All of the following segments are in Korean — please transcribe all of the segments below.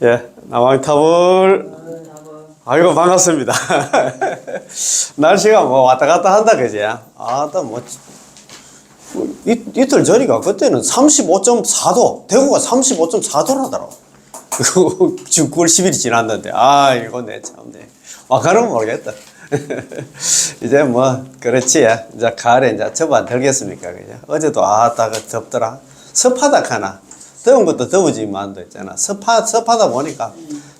예, 남왕타불. 아이고, 반갑습니다. 날씨가 뭐 왔다 갔다 한다, 그지? 이틀 전이가 그때는 35.4도, 대구가 35.4도라더라. 지금 9월 10일이 지났는데, 이거 참, 가는 모르겠다. 이제 뭐, 그렇지. 이제 가을에 이제 접안 들겠습니까, 그죠? 어제도 덥더라. 습하다 카나. 더운 것도 더우지만도 있잖아. 습하다 보니까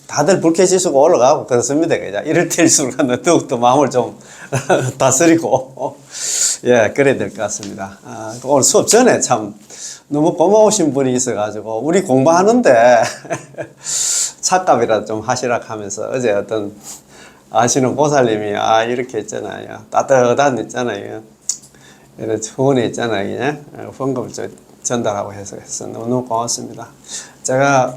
다들 불쾌지수가 올라가고 그렇습니다. 그죠? 이럴 때일수록 더욱더 마음을 좀 다스리고, 예, 그래야 될 것 같습니다. 오늘 수업 전에 참 너무 고마우신 분이 있어가지고, 우리 공부하는데 착값이라도 좀 하시라 하면서 어제 어떤 아시는 보살님이, 이렇게 있잖아요. 따뜻한 있잖아요. 이런 후원에 있잖아요. 후원금을 전달하고 해서 너무 고맙습니다. 제가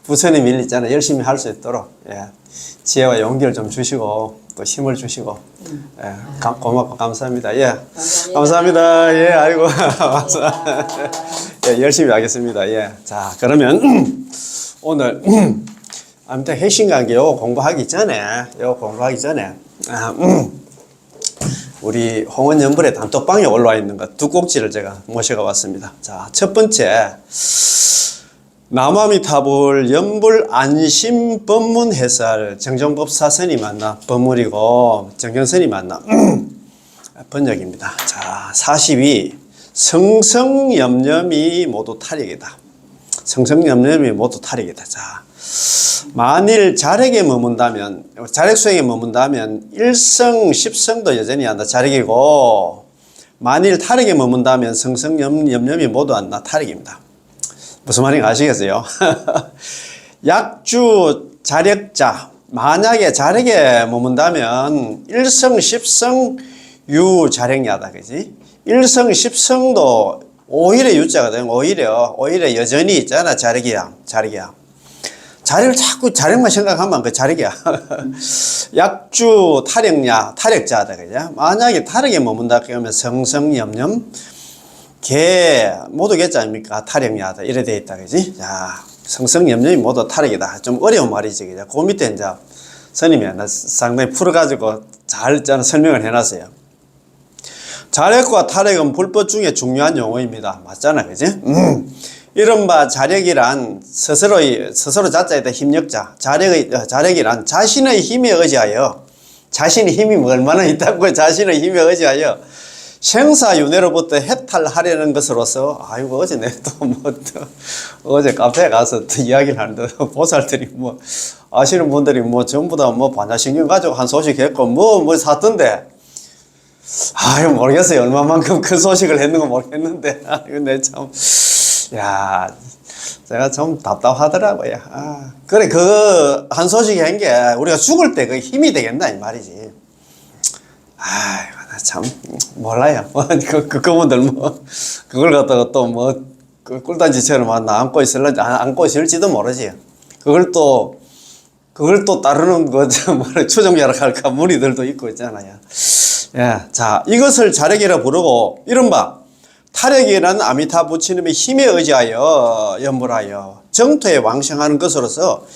부처님 일 있잖아요. 열심히 할 수 있도록, 예, 지혜와 용기를 좀 주시고 또 힘을 주시고, 예, 고맙고 감사합니다. 예, 감사합니다. 예, 아이고. 예, 열심히 하겠습니다. 예, 자, 그러면 오늘 아무튼 핵심관계 요거 공부하기 전에 우리 홍원연불의 단톡방에 올라와 있는 것 두 꼭지를 제가 모셔가 왔습니다. 자, 첫 번째, 남아미타불 연불 안심 법문 해설 정정법 사선이 맞나? 법문이고 정경선이 맞나? 번역입니다. 자, 42. 성성염염이 모두 탈익이다. 성성염염이 모두 탈익이다. 자, 만일 자력에 머문다면, 자력수행에 머문다면 일성, 십성도 여전히 한다. 자력이고, 만일 탈익에 머문다면 성성염염이 모두 한다. 탈익입니다. 무슨 말인가 아시겠어요? 약주 자력자, 만약에 자력에 머문다면 일성, 십성, 유 자력야다. 그지? 일성, 십성도 오히려 유자가 되면 오히려 여전히 있잖아. 자력이야. 자력을 자꾸 자력만 생각하면 그 자력이야. 약주 탈역냐, 탈역자다. 그죠? 만약에 탈역에 머문다 그러면 성성염염 개 모두 개자 아닙니까? 탈역냐다. 이래 돼 있다. 그지? 자, 성성염염이 모두 탈역이다. 좀 어려운 말이지. 그죠? 그 밑에 이제 스님이 상당히 풀어가지고 잘 설명을 해놨어요. 자력과 탈역은 불법 중에 중요한 용어입니다. 맞잖아. 그지? 이른바 자력이란 스스로 자자에다 힘력자. 자력이란 자신의 힘에 의지하여, 자신의 힘이 얼마나 있다고 자신의 힘에 의지하여 생사윤회로부터 해탈하려는 것으로서, 어제 어제 카페에 가서 또 이야기를 하는데, 보살들이 아시는 분들이 전부 다 반야신경 가지고 한 소식 했고, 샀던데, 모르겠어요. 얼마만큼 큰 소식을 했는 건 모르겠는데, 근데 참, 야, 제가 좀 답답하더라고요. 그래, 한 소식이 한 게, 우리가 죽을 때 그 힘이 되겠나, 이 말이지. 나 참, 몰라요. 그분들 그걸 갖다가 또 꿀단지처럼 안고 있을지도 모르지. 그걸 또 따르는 추종자라 할까, 무리들도 있고 있잖아요. 예, 자, 이것을 자력이라 부르고, 이른바, 탈역이라는 아미타 부처님의 힘에 의지하여 연불하여 정토에 왕생하는 것으로서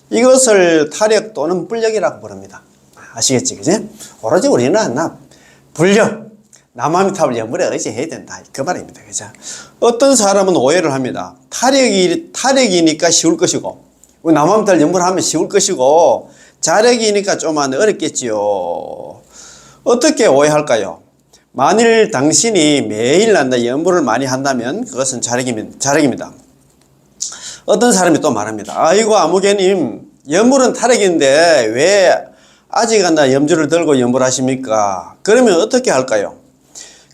이것을 탈역 또는 불력이라고 부릅니다. 아시겠지, 그지? 오로지 우리는 불력, 남아미타불 연불에 의지해야 된다. 그 말입니다. 그죠? 어떤 사람은 오해를 합니다. 탈역이니까 쉬울 것이고, 남아미타불 연불하면 쉬울 것이고, 자력이니까 좀 어렵겠지요. 어떻게 오해할까요? 만일 당신이 매일 연불을 많이 한다면 그것은 자력입니다. 어떤 사람이 또 말합니다. 아이고 아무개님, 연불은 탈역인데 왜 아직 염주를 들고 연불하십니까? 그러면 어떻게 할까요?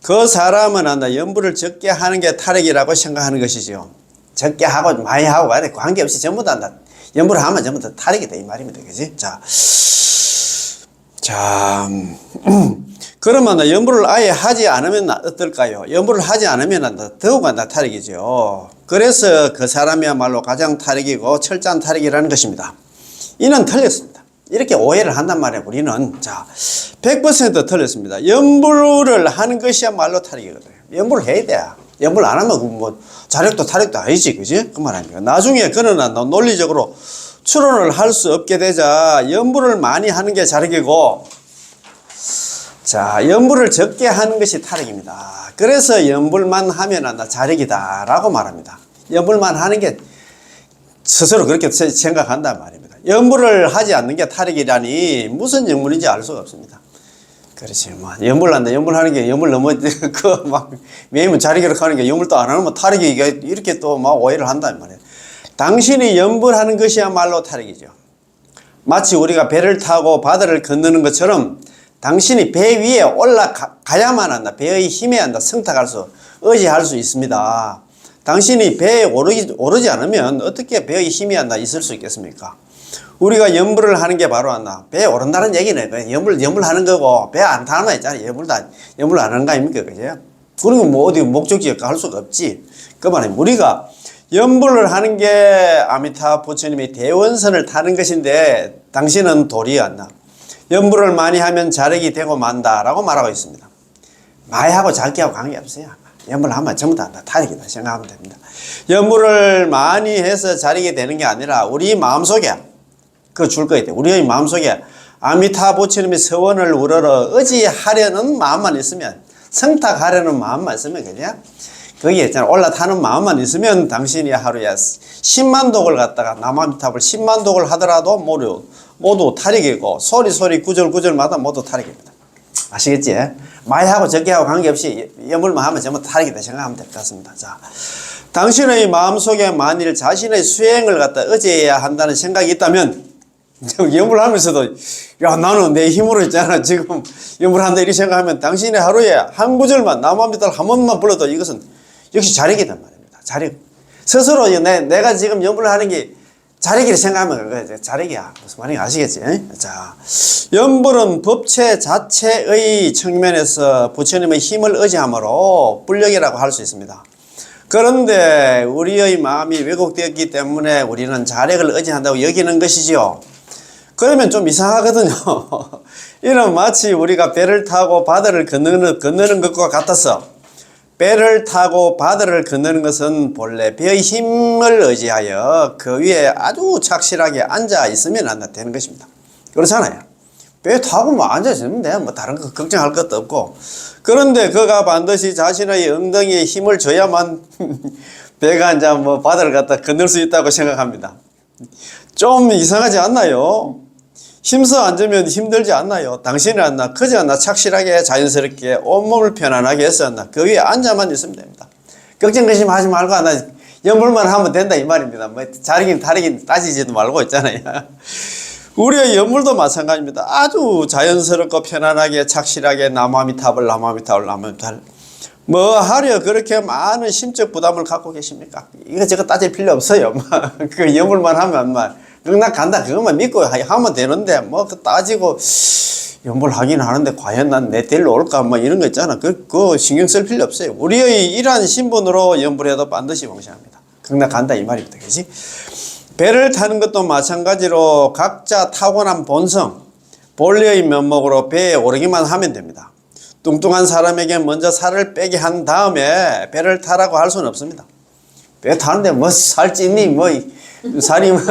그 사람은 연불을 적게 하는 게 탈역이라고 생각하는 것이죠. 적게 하고 많이 하고 관계없이 전부 다 연불을 하면 전부 다 탈역이다 이 말입니다. 그지? 자, 그러면 연불을 아예 하지 않으면 어떨까요? 연불을 하지 않으면 더욱 탈역이죠. 그래서 그 사람이야말로 가장 탈역이고 철저한 탈역이라는 것입니다. 이는 틀렸습니다. 이렇게 오해를 한단 말이에요. 우리는 100% 틀렸습니다. 연불을 하는 것이야말로 탈역이거든요. 연불을 해야 돼. 연불 안 하면 뭐 자력도 타력도 아니지, 그지? 그 말 아닙니까? 나중에 그러나 논리적으로 추론을 할 수 없게 되자 연불을 많이 하는 게 자력이고, 자, 연불을 적게 하는 것이 타력입니다. 그래서 연불만 하면 나 자력이다 라고 말합니다. 연불만 하는 게 스스로 그렇게 생각한단 말입니다. 연불을 하지 않는 게 타력이라니 무슨 연불인지 알 수가 없습니다. 그렇지, 뭐 연불한다, 연불하는 게 연불 넘어 그막 매일 자력이라고 하는 게 연불 또 안 하면 뭐 타력이 이렇게 또 막 오해를 한단 말이에요. 당신이 연불하는 것이야말로 타력이죠. 마치 우리가 배를 타고 바다를 건너는 것처럼 당신이 배 위에 올라가야만 한다. 배의 힘에 한다. 성탁할 수, 의지할 수 있습니다. 당신이 배에 오르지 않으면 어떻게 배의 힘이 한다 있을 수 있겠습니까? 우리가 연불을 하는 게 바로 한다. 배에 오른다는 얘기네. 연불하는 거고, 배 안 타는 거 있잖아요. 연불 안 하는 거 아닙니까? 그죠? 그런 건 뭐 어디 목적지에 갈 수가 없지. 그 말은 우리가 연불을 하는 게 아미타 부처님의 대원선을 타는 것인데, 당신은 도리에 한다. 연불을 많이 하면 자력이 되고 만다라고 말하고 있습니다. 많이 하고 작게하고 관계없어요. 연불을 하면 전부 다 타력이다 생각하면 됩니다. 연불을 많이 해서 자력이 되는 게 아니라 우리 마음속에 그 줄 거야 돼. 우리의 마음속에 아미타 부처님의 서원을 우러러 의지하려는 마음만 있으면, 성탁하려는 마음만 있으면, 그냥 거기에 있잖아, 올라타는 마음만 있으면 당신이 하루에 10만 독을 갖다가 남아미탑을 10만 독을 하더라도 모두 타력이고, 소리 구절마다 모두 타력입니다. 아시겠지? 많이 하고 적게 하고 관계없이 연불만 하면 전부 타력이다 생각하면 될 것 같습니다. 자, 당신의 마음속에 만일 자신의 수행을 갖다 의지해야 한다는 생각이 있다면, 연불하면서도 야 나는 내 힘으로 있잖아 지금 연불한다 이렇게 생각하면 당신의 하루에 한 구절만 남아미타를 한 번만 불러도 이것은 역시 자력이란 말입니다. 자력. 스스로 내가 지금 연불을 하는 게 자력이라 생각하면 그거 자력이야. 무슨 말인지 아시겠지? 자, 연불은 법체 자체의 측면에서 부처님의 힘을 의지함으로 불력이라고 할 수 있습니다. 그런데 우리의 마음이 왜곡되었기 때문에 우리는 자력을 의지한다고 여기는 것이지요. 그러면 좀 이상하거든요. 이는 마치 우리가 배를 타고 바다를 건너는 것과 같아서, 배를 타고 바다를 건너는 것은 본래 배의 힘을 의지하여 그 위에 아주 착실하게 앉아 있으면 안 되는 것입니다. 그렇잖아요. 배 타고 뭐 앉아 있으면 돼. 뭐 다른 거 걱정할 것도 없고. 그런데 그가 반드시 자신의 엉덩이에 힘을 줘야만 배가 이제 뭐 바다를 갖다 건널 수 있다고 생각합니다. 좀 이상하지 않나요? 힘써 앉으면 힘들지 않나요? 당신이 앉나, 그저 앉나, 착실하게 자연스럽게 온몸을 편안하게 해서 앉나, 그 위에 앉아만 있으면 됩니다. 걱정 근심하지 말고 앉나, 연불만 하면 된다 이 말입니다. 뭐 자리긴 다르긴 따지지도 말고 있잖아요. 우리의 연불도 마찬가지입니다. 아주 자연스럽고 편안하게 착실하게 남아미탑을 뭐 하려 그렇게 많은 심적 부담을 갖고 계십니까? 이거저거 따질 필요 없어요. 그 연불만 하면 나 간다 그것만 믿고 하면 되는데 뭐 그 따지고 연불하긴 하는데 과연 난 내 데리러 올까 뭐 이런 거 있잖아. 그거 신경 쓸 필요 없어요. 우리의 이러한 신분으로 연불해도 반드시 명심합니다. 나 간다 이 말입니다. 그렇지? 배를 타는 것도 마찬가지로 각자 타고난 본성, 본래의 면목으로 배에 오르기만 하면 됩니다. 뚱뚱한 사람에게 먼저 살을 빼게 한 다음에 배를 타라고 할 수는 없습니다. 배 타는데 뭐 살찌니 뭐 살이 뭐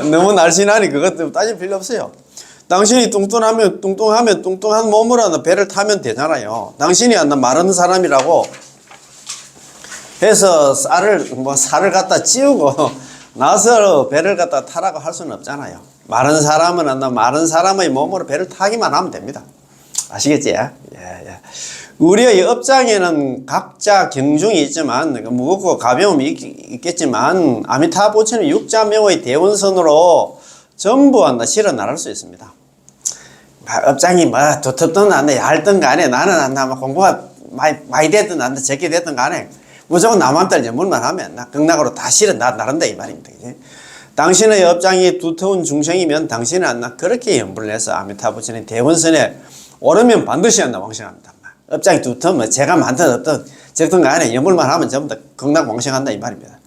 너무 날씬하니 그것도 따질 필요 없어요. 당신이 뚱뚱한 몸으로 배를 타면 되잖아요. 당신이 마른 사람이라고 해서 살을 갖다 찌우고 나서 배를 갖다 타라고 할 수는 없잖아요. 마른 사람은 마른 사람의 몸으로 배를 타기만 하면 됩니다. 아시겠지? 예. 우리의 업장에는 각자 경중이 있지만, 무겁고 가벼움이 있겠지만, 아미타 부처님 육자명의 대원선으로 전부 실어 나갈 수 있습니다. 업장이 두텁든 안 돼, 얇든 간에 나는 공부가 많이 됐든 안 돼, 적게 됐든 간에 무조건 남한테 연불만 하면 극락으로 다 실어 나른다 이 말입니다. 그치? 당신의 업장이 두터운 중생이면 당신은 그렇게 연불을 해서 아미타 부처님 대원선에 오르면 반드시 왕생합니다. 업장이 두터우면 제가 만든 어떤 적든 간에 연불만 하면 전부 다 극락 왕생한다 이 말입니다.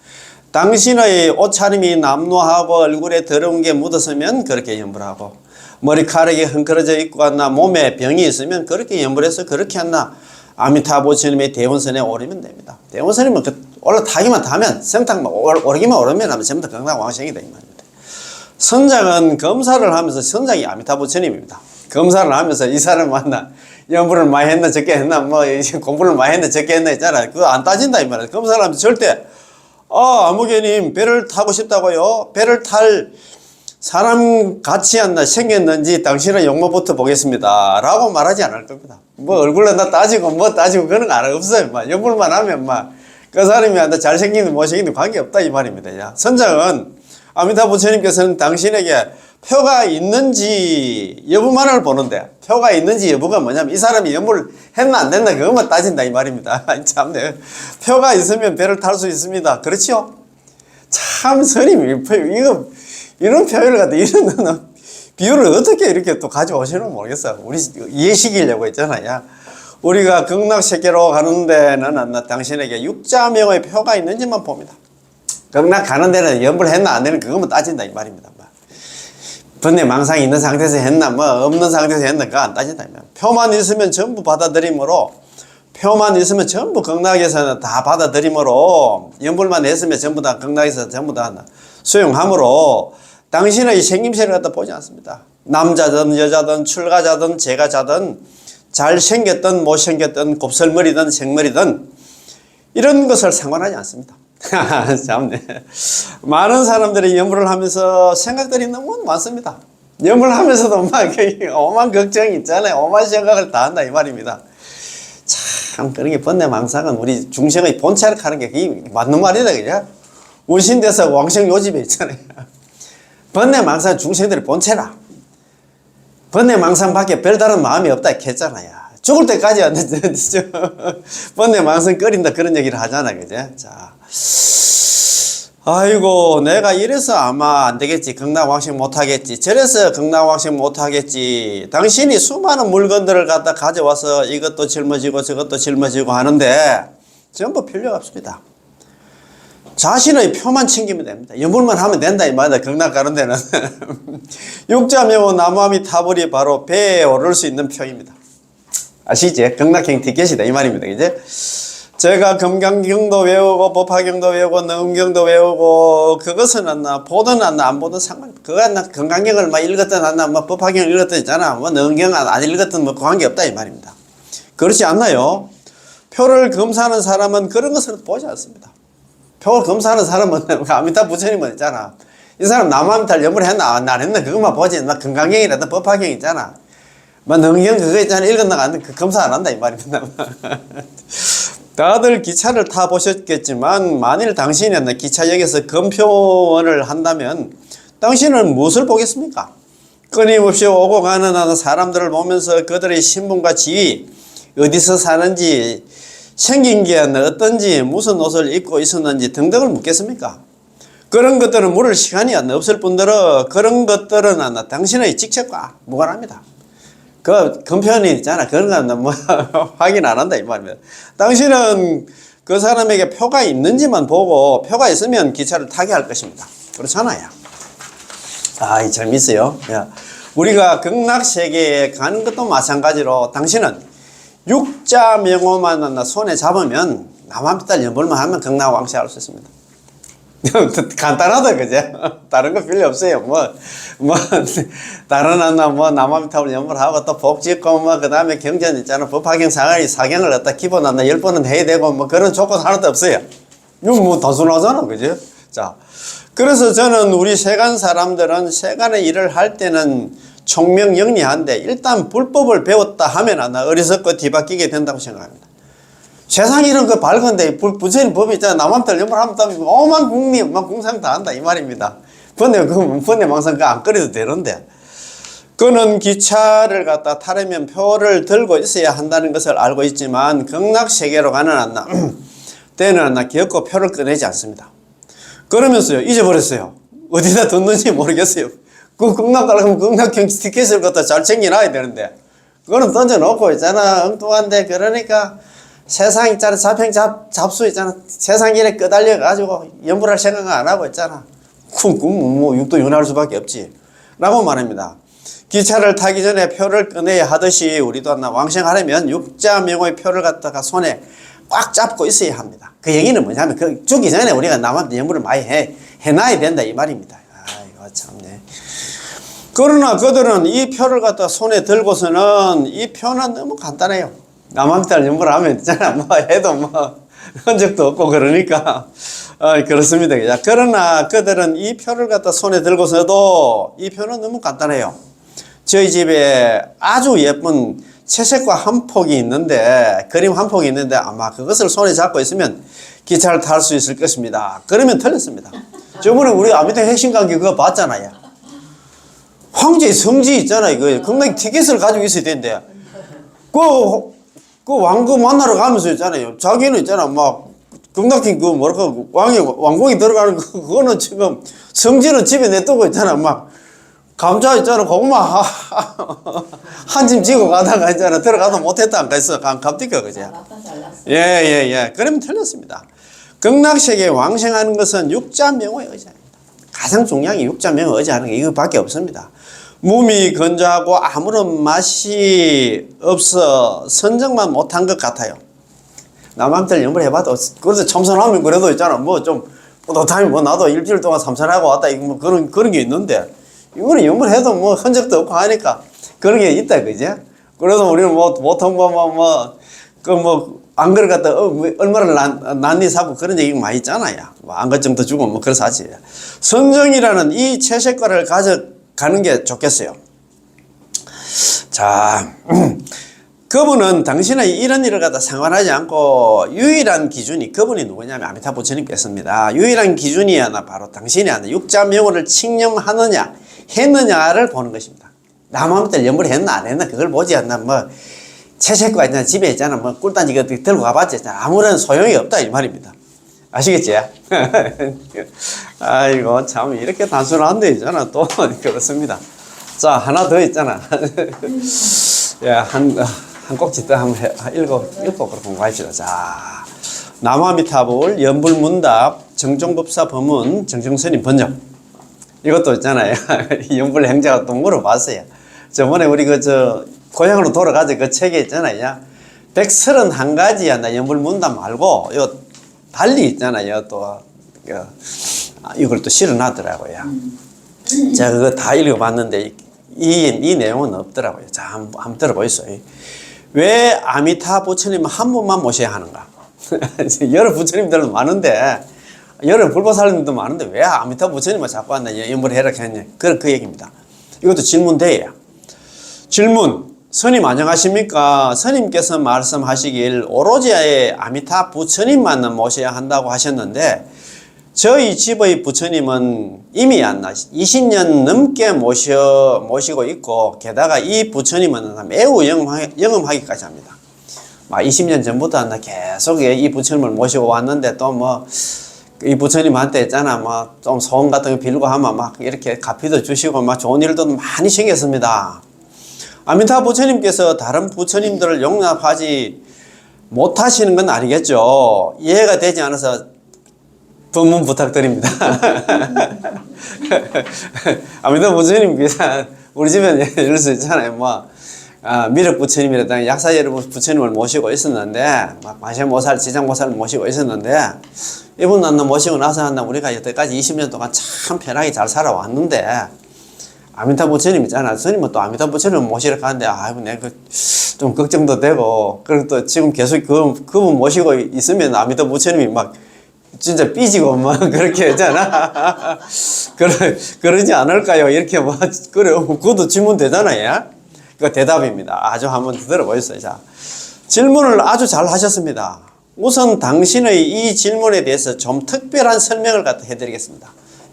당신의 옷차림이 남루하고 얼굴에 더러운 게 묻었으면 그렇게 연불하고, 머리카락이 헝클어져 있고 몸에 병이 있으면 그렇게 연불해서 그렇게 한다. 아미타부처님의 대원선에 오르면 됩니다. 대원선이면 올라타기만 타면 생탁만 오르기만 오르면 하면 전부 다 극락왕생이다 이 말입니다. 선장은 검사를 하면서 선장이 아미타부처님입니다. 검사를 하면서 이 사람 만나 연부를 많이 했나 적게 했나 뭐 공부를 많이 했나 적게 했나 있잖아. 그거 안 따진다 이 말이야. 검사를 하면서 절대 아무개님 배를 타고 싶다고요? 배를 탈 사람 같이 않나 생겼는지 당신의 용모부터 보겠습니다 라고 말하지 않을 겁니다. 뭐 얼굴로 나 따지고 뭐 따지고 그런 거 안 없어요. 연불만 하면 그 사람이 나 잘생기든 못생기든 관계없다 이 말입니다. 야, 선장은 아미타 부처님께서는 당신에게 표가 있는지 여부만을 보는데, 표가 있는지 여부가 뭐냐면 이 사람이 연불을 했나 안 됐나 그것만 따진다 이 말입니다. 참네. 표가 있으면 배를 탈 수 있습니다. 그렇죠? 참 스님 이거 이런 표현을 갖다 이런 비유를 어떻게 이렇게 또 가져오시는 모르겠어. 우리 이해시키려고 했잖아요. 우리가 극락세계로 가는 데는 당신에게 육자명의 표가 있는지만 봅니다. 극락 가는 데는 연불했나 안 되는 그것만 따진다 이 말입니다. 번뇌망상이 있는 상태에서 했나 뭐 없는 상태에서 했나 그거 안 따진다. 표만 있으면 전부 받아들이므로, 표만 있으면 전부 극락에서는 다 받아들이므로, 연불만 했으면 전부 다 극락에서 전부 다 수용함으로 당신의 생김새를 갖다 보지 않습니다. 남자든 여자든 출가자든 재가자든 잘생겼든 못생겼든 곱슬머리든 생머리든 이런 것을 상관하지 않습니다. 참네. 많은 사람들이 연불을 하면서 생각들이 너무 많습니다. 연불을 하면서도 오만 걱정이 있잖아요. 오만 생각을 다 한다 이 말입니다. 참 그런 게 번뇌망상은 우리 중생의 본체를 하는 게 그게 맞는 말이다 그죠? 운신대사 왕생 요집에 있잖아요. 번뇌망상 중생들의 본체라. 번뇌망상밖에 별다른 마음이 없다 했잖아요. 죽을 때까지 안 되죠. 번뇌망상 끓인다 그런 얘기를 하잖아 그죠? 자, 아이고 내가 이래서 아마 안 되겠지. 극락왕생 못하겠지. 저래서 극락왕생 못하겠지. 당신이 수많은 물건들을 갖다 가져와서 이것도 짊어지고 저것도 짊어지고 하는데 전부 필요가 없습니다. 자신의 표만 챙기면 됩니다. 연불만 하면 된다 이 말이다. 극락 가는 데는 육자명호 나무아미 타불이 바로 배에 오를 수 있는 표입니다. 아시지? 극락행 티켓이다 이 말입니다. 이제 제가 금강경도 외우고 법화경도 외우고 능음경도 외우고 그것은 보든 안 보든 상관없다. 그거 금강경을 읽었든 법화경을 읽었든 있잖아. 능음경 안 읽었든 관계없다 이 말입니다. 그렇지 않나요? 표를 검사하는 사람은 그런 것을 보지 않습니다. 표를 검사하는 사람은 아미타 부처님은 있잖아. 이 사람 남아미타를 연불했나 안 했나 그것만 보지. 금강경이라든 법화경 있잖아. 능경 그거 있잖아. 읽었나 안 했나 검사 안 한다 이 말입니다. 다들 기차를 타보셨겠지만 만일 당신이 기차역에서 검표원을 한다면 당신은 무엇을 보겠습니까? 끊임없이 오고 가는 사람들을 보면서 그들의 신분과 지위, 어디서 사는지, 생긴 게 어떤지, 무슨 옷을 입고 있었는지 등등을 묻겠습니까? 그런 것들은 물을 시간이 없을 뿐더러 그런 것들은 당신의 직책과 무관합니다. 그 검표원이 있잖아. 그런 건 뭐 확인 안 한다 이 말입니다. 당신은 그 사람에게 표가 있는지만 보고 표가 있으면 기차를 타게 할 것입니다. 그렇잖아요. 아, 재밌어요. 야, 우리가 극락세계에 가는 것도 마찬가지로 당신은 육자명호만 손에 잡으면 남아미타 연불만 하면 극락왕생할 수 있습니다. 간단하다 그죠? 다른 거 필요 없어요. 다른 남아미타를 연불하고 또 복짓고 그 다음에 경전 있잖아. 법화경 사경을 갖다 기본 10번은 해야 되고 그런 조건 하나도 없어요. 이거 단순하잖아 그죠? 자, 그래서 저는 우리 세간 사람들은 세간의 일을 할 때는 총명영리한데 일단 불법을 배웠다 하면 어리석고 뒤바뀌게 된다고 생각합니다. 세상 일은 밝은데 부처님 법이 있잖아. 남한테 연불하면 오만 국리 공상 다 한다 이 말입니다. 번뇌망상 안 끓여도 되는데 그는 기차를 갖다 타려면 표를 들고 있어야 한다는 것을 알고 있지만 극락세계로 가는 때는 결코 표를 꺼내지 않습니다. 그러면서요 잊어버렸어요. 어디다 뒀는지 모르겠어요. 극락 가려면 극락형 티켓을 갖다 잘 챙겨놔야 되는데 그거는 던져놓고 있잖아. 엉뚱한데 그러니까 세상 있잖아. 잡수 있잖아. 세상 일에 끄달려가지고 연불할 생각을 안 하고 있잖아. 육도 윤할 수밖에 없지. 라고 말합니다. 기차를 타기 전에 표를 꺼내야 하듯이 우리도 왕생하려면 육자명의 표를 갖다가 손에 꽉 잡고 있어야 합니다. 그 얘기는 뭐냐면 그 죽기 전에 우리가 남한테 연부를 많이 해놔야 된다 이 말입니다. 아이고 참네. 그러나 그들은 이 표를 갖다 손에 들고서는 이 표는 너무 간단해요. 남한테 연부를 하면 되잖아. 뭐 해도 뭐 흔적도 없고 그러니까 그렇습니다. 그러나 그들은 이 표를 갖다 손에 들고서도 이 표는 너무 간단해요. 저희 집에 아주 예쁜 채색과 한 폭이 있는데, 그림 한 폭이 있는데 아마 그것을 손에 잡고 있으면 기차를 탈 수 있을 것입니다. 그러면 틀렸습니다. 저번에 우리 아미타 핵심강기 그거 봤잖아요. 황제의 성지 있잖아요. 그 겁나게 티켓을 가지고 있어야 되는데 그 왕국 만나러 가면서 있잖아요. 자기는 있잖아 막 겁나게 그 뭐랄까 왕궁이 들어가는 그거는 지금 성지는 집에 내두고 있잖아. 막 감자 있잖아 고구마 한 짐 지고 가다가 있잖아 들어가도 못했다 안 가있어 갑디까 그죠? 예예예. 그러면 틀렸습니다. 극락세계에 왕생하는 것은 육자명호에 의지합니다. 가장 중요한 게 육자명호에 의지하는 게 이거밖에 없습니다. 몸이 건조하고 아무런 맛이 없어 선정만 못한 것 같아요. 남한테 연구를 해봐도 그래도 참선하면 그래도 있잖아 뭐 좀 뿌듯하면 뭐 나도 일주일 동안 참선하고 왔다 이거 뭐 그런 게 있는데 이거는 연구를 해도 뭐 흔적도 없고 하니까 그런 게 있다 그죠? 그래도 우리는 뭐 보통 안 그래 갖다 얼마를 난리 사고 그런 얘기 많이 있잖아요. 뭐 안것정도 주고 뭐 그래서 하지. 선정이라는 이 채색과를 가져가는 게 좋겠어요. 자, 그분은 당신의 이런 일을 갖다 상관하지 않고 유일한 기준이 그분이 누구냐면 아미타 부처님께서입니다. 유일한 기준이 하나 바로 당신이 하나 육자명호를 칙념하느냐 했느냐를 보는 것입니다. 남한테 연불 했나 안 했나 그걸 보지 않나 뭐 채색과 있잖아 집에 있잖아 뭐 꿀단지 들고 가봤지 아무런 소용이 없다 이 말입니다. 아시겠지? 아이고 참 이렇게 단순한데 있잖아 또 그렇습니다. 자 하나 더 있잖아. 야, 한 꼭지 더 한번 읽고 그렇게 공부합시다. 자, 남아미타불 연불문답 정종법사 법문 정정스님 번역 이것도 있잖아요. 연불 행자가 또 물어봤어요. 저번에 우리 고향으로 돌아가서 그 책에 있잖아요. 131가지야. 나 연불문답 말고 요 달리 있잖아요. 또 이걸 또 실어놨더라고요. 제가 그거 다 읽어봤는데 이 내용은 없더라고요. 자, 한번 들어보시죠. 왜 아미타 부처님 한 분만 모셔야 하는가? 여러 부처님들은 많은데, 여러 불보살님도 많은데, 왜 아미타 부처님만 자꾸 한다? 연불을 해라 했냐? 그 얘기입니다. 이것도 질문대예요. 질문. 스님 안녕하십니까? 스님께서 말씀하시길 오로지 아미타 부처님만 모셔야 한다고 하셨는데, 저희 집의 부처님은 이미 20년 넘게 모시고 있고 게다가 이 부처님은 매우 영험하기까지 합니다. 20년 전부터 계속 이 부처님을 모시고 왔는데 또 뭐 이 부처님한테 있잖아 뭐 좀 소원 같은 거 빌고 하면 막 이렇게 갚이도 주시고 막 좋은 일도 많이 생겼습니다. 아미타 부처님께서 다른 부처님들을 용납하지 못하시는 건 아니겠죠. 이해가 되지 않아서 법문 부탁드립니다. 아미타 부처님 우리 집에 이럴 수 있잖아요. 뭐 미륵 부처님이라든가 약사제르 부처님을 모시고 있었는데 마셔모살, 지장모살을 모시고 있었는데 이분 모시고 나서 우리가 여태까지 20년 동안 참 편하게 잘 살아왔는데 아미타 부처님 있잖아. 스님은 또 아미타 부처님을 모시러 가는데 아이고 내가 좀 걱정도 되고 그리고 또 지금 계속 그분 모시고 있으면 아미타 부처님이 막 진짜 삐지고 뭐 그렇게 했잖아. 그러지 않을까요? 이렇게 뭐 그래 그것도 질문 되잖아요. 그 대답입니다. 아주 한번 들어보셨어요. 자, 질문을 아주 잘 하셨습니다. 우선 당신의 이 질문에 대해서 좀 특별한 설명을 갖다 해드리겠습니다.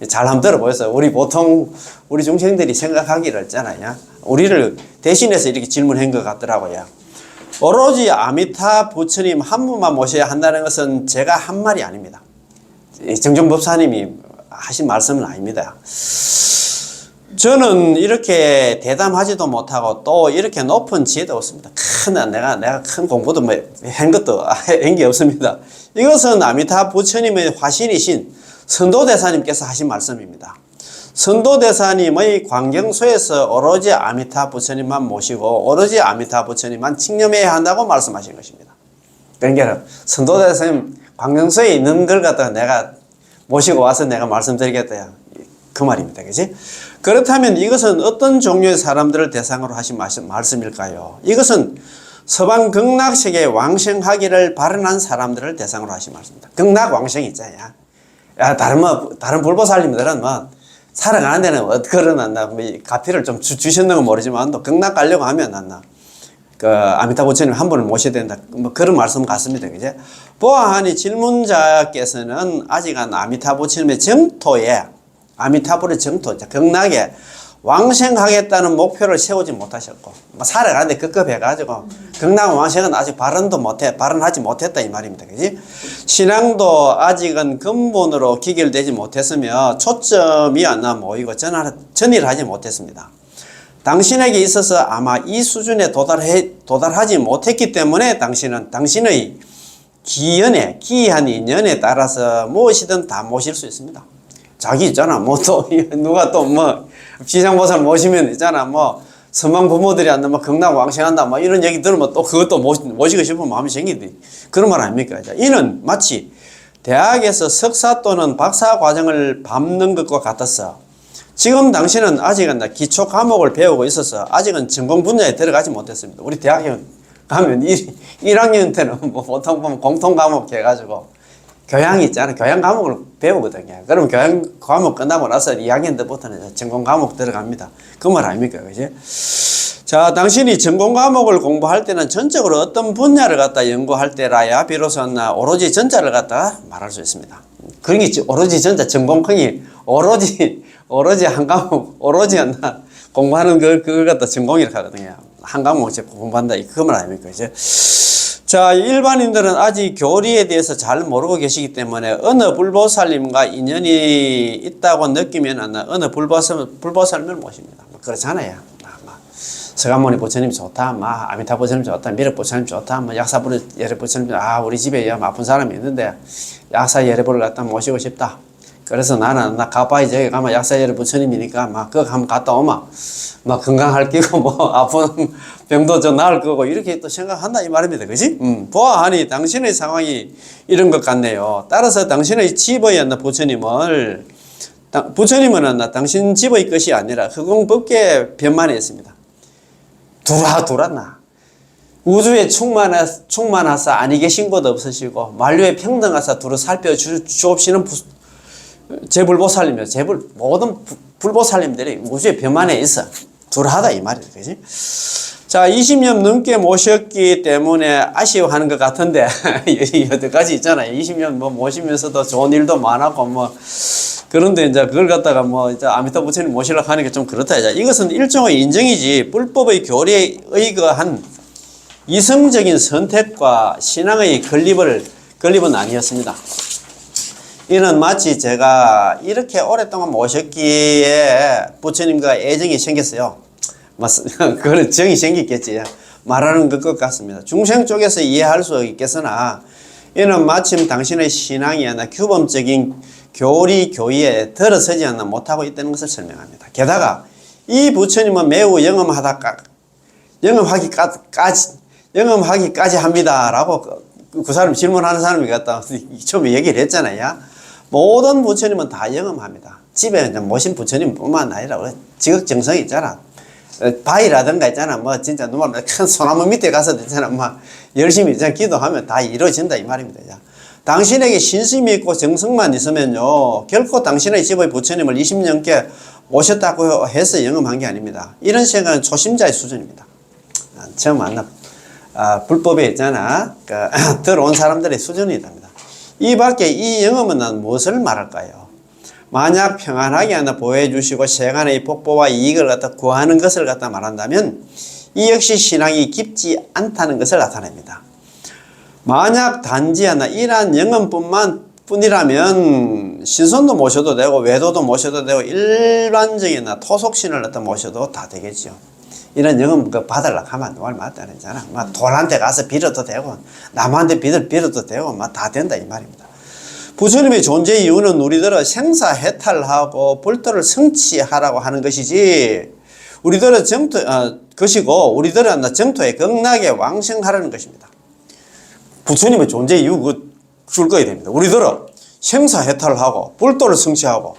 잘 한번 들어보셨어요. 우리 중생들이 생각하기를 있잖아요. 우리를 대신해서 이렇게 질문한 것 같더라고요. 오로지 아미타 부처님 한 분만 모셔야 한다는 것은 제가 한 말이 아닙니다. 정종법사님이 하신 말씀은 아닙니다. 저는 이렇게 대담하지도 못하고 또 이렇게 높은 지혜도 없습니다. 내가 큰 공부도 한 게 없습니다. 이것은 아미타 부처님의 화신이신 선도대사님께서 하신 말씀입니다. 선도대사님의 광경소에서 오로지 아미타 부처님만 모시고 오로지 아미타 부처님만 칭념해야 한다고 말씀하신 것입니다. 그러니까 선도대사님 광경소에 있는 걸 갖다가 내가 모시고 와서 내가 말씀드리겠다. 그 말입니다. 그지? 그렇다면 이것은 어떤 종류의 사람들을 대상으로 하신 말씀일까요? 이것은 서방 극락세계에 왕생하기를 바라는 사람들을 대상으로 하신 말씀입니다. 극락왕생 있잖아요. 야, 다른 불보살님들은 뭐, 살아가는 데는 어떻게 그러나, 뭐, 가피를 좀 주셨는 건 모르지만, 또 극락 가려고 하면, 아미타 부처님 한 분을 모셔야 된다. 뭐, 그런 말씀 같습니다. 그죠? 보아하니 질문자께서는 아직은 아미타 부처님의 정토에, 아미타불의 정토, 극락에 왕생하겠다는 목표를 세우지 못하셨고, 뭐 살아가는데 급급해가지고, 극락 왕생은 아직 발언하지 못했다, 이 말입니다. 그지? 신앙도 아직은 근본으로 기결되지 못했으며, 초점이 안 모이고 전일하지 못했습니다. 당신에게 있어서 아마 이 수준에 도달하지 못했기 때문에 당신의 기이한 인연에 따라서 무엇이든 다 모실 수 있습니다. 자기 있잖아. 누가 지상보살 모시면 있잖아. 선망 부모들이 한다. 극락 왕생한다. 이런 얘기 들으면 또 그것도 모시고 싶은 마음이 생기지. 그런 말 아닙니까? 이는 마치 대학에서 석사 또는 박사 과정을 밟는 것과 같았어. 지금 당신은 아직은 기초 과목을 배우고 있어서 아직은 전공 분야에 들어가지 못했습니다. 우리 대학에 가면 1학년 때는 보통 보면 공통 과목 해가지고 교양이 있잖아. 교양 과목을 배우거든요. 그럼 교양 과목 끝나고 나서 2학년 때부터는 전공 과목 들어갑니다. 그 말 아닙니까? 그지? 자, 당신이 전공 과목을 공부할 때는 전적으로 어떤 분야를 갖다 연구할 때라야 비로소 오로지 전자를 갖다 말할 수 있습니다. 그러니 오로지 전자 전공형이 오로지 한 과목, 오로지 공부하는 그걸 갖다 전공이라고 하거든요. 한 과목 공부한다. 그 말 아닙니까? 그지? 자, 일반인들은 아직 교리에 대해서 잘 모르고 계시기 때문에 어느 불보살님과 인연이 있다고 느끼면 어느 불보살님을 모십니다. 그렇잖아요. 서가모니 부처님 좋다, 아미타 부처님 좋다, 미륵 부처님 좋다, 약사부르 예례 부처님, 우리 집에 아픈 사람이 있는데 약사 예례부를 갖다 모시고 싶다. 그래서 나는 가빠이 저기 가면 약사 예례 부처님이니까 그거 한번 갔다 오마. 건강할 끼고 아픈 병도 좀 나을 거고 이렇게 또 생각한다 이 말입니다. 그지? 보아하니 당신의 상황이 이런 것 같네요. 따라서 당신의 집의 부처님은 당신 집의 것이 아니라 흑공법계 변만에 있습니다. 두라나 우주에 충만하사 아니 계신 곳 없으시고 만류에 평등하사 두루 살펴주옵시는 제불보살님이요. 모든 불보살님들이 우주의 변만에 있어. 두라하다 이 말이에요. 그지? 자, 20년 넘게 모셨기 때문에 아쉬워하는 것 같은데 여태까지 있잖아요. 20년 모시면서도 좋은 일도 많았고 그런데 이제 그걸 갖다가 이제 아미타 부처님 모시려고 하니까 좀 그렇다. 이것은 일종의 인정이지 불법의 교리에 의거한 이성적인 선택과 신앙의 건립은 아니었습니다. 이는 마치 제가 이렇게 오랫동안 모셨기에 부처님과 애정이 생겼어요. 그런 정이 생겼겠지. 말하는 것 같습니다. 중생 쪽에서 이해할 수 있겠으나 이는 마침 당신의 신앙이 규범적인 교리에 들어서지 못하고 있다는 것을 설명합니다. 게다가 이 부처님은 매우 영험하기까지 합니다라고 그 사람 질문하는 사람이 갖다 처음에 얘기를 했잖아요. 모든 부처님은 다 영험합니다. 집에 모신 부처님뿐만 아니라 지극정성이 있잖아. 바위라든가 있잖아. 진짜 큰 소나무 밑에 가서 있잖아. 열심히 기도하면 다 이루어진다 이 말입니다. 당신에게 신심이 있고 정성만 있으면요 결코 당신의 집의 부처님을 20년께 모셨다고 해서 영험한 게 아닙니다. 이런 생각은 초심자의 수준입니다. 처음 만나 불법에 있잖아 들어온 사람들의 수준이 됩니다. 이 밖에 이 영험은 무엇을 말할까요? 만약 평안하게 보여주시고 세간의 복보와 이익을 갖다 구하는 것을 갖다 말한다면 이 역시 신앙이 깊지 않다는 것을 나타냅니다. 만약 단지 이러한 영험뿐이라면 신선도 모셔도 되고 외도도 모셔도 되고 일반적인 토속신을 갖다 모셔도 다 되겠죠. 이런 영험 받으려고 하면 말 맞다는 거잖아. 돌한테 가서 빌어도 되고 남한테 빌어도 되고 다 된다 이 말입니다. 부처님의 존재 이유는 우리들은 생사해탈하고 불도를 성취하라고 하는 것이지, 우리들은 것이고, 우리들은 정토에 극락에 왕생하라는 것입니다. 부처님의 존재 이유 줄 거야 됩니다. 우리들은 생사해탈하고 불도를 성취하고,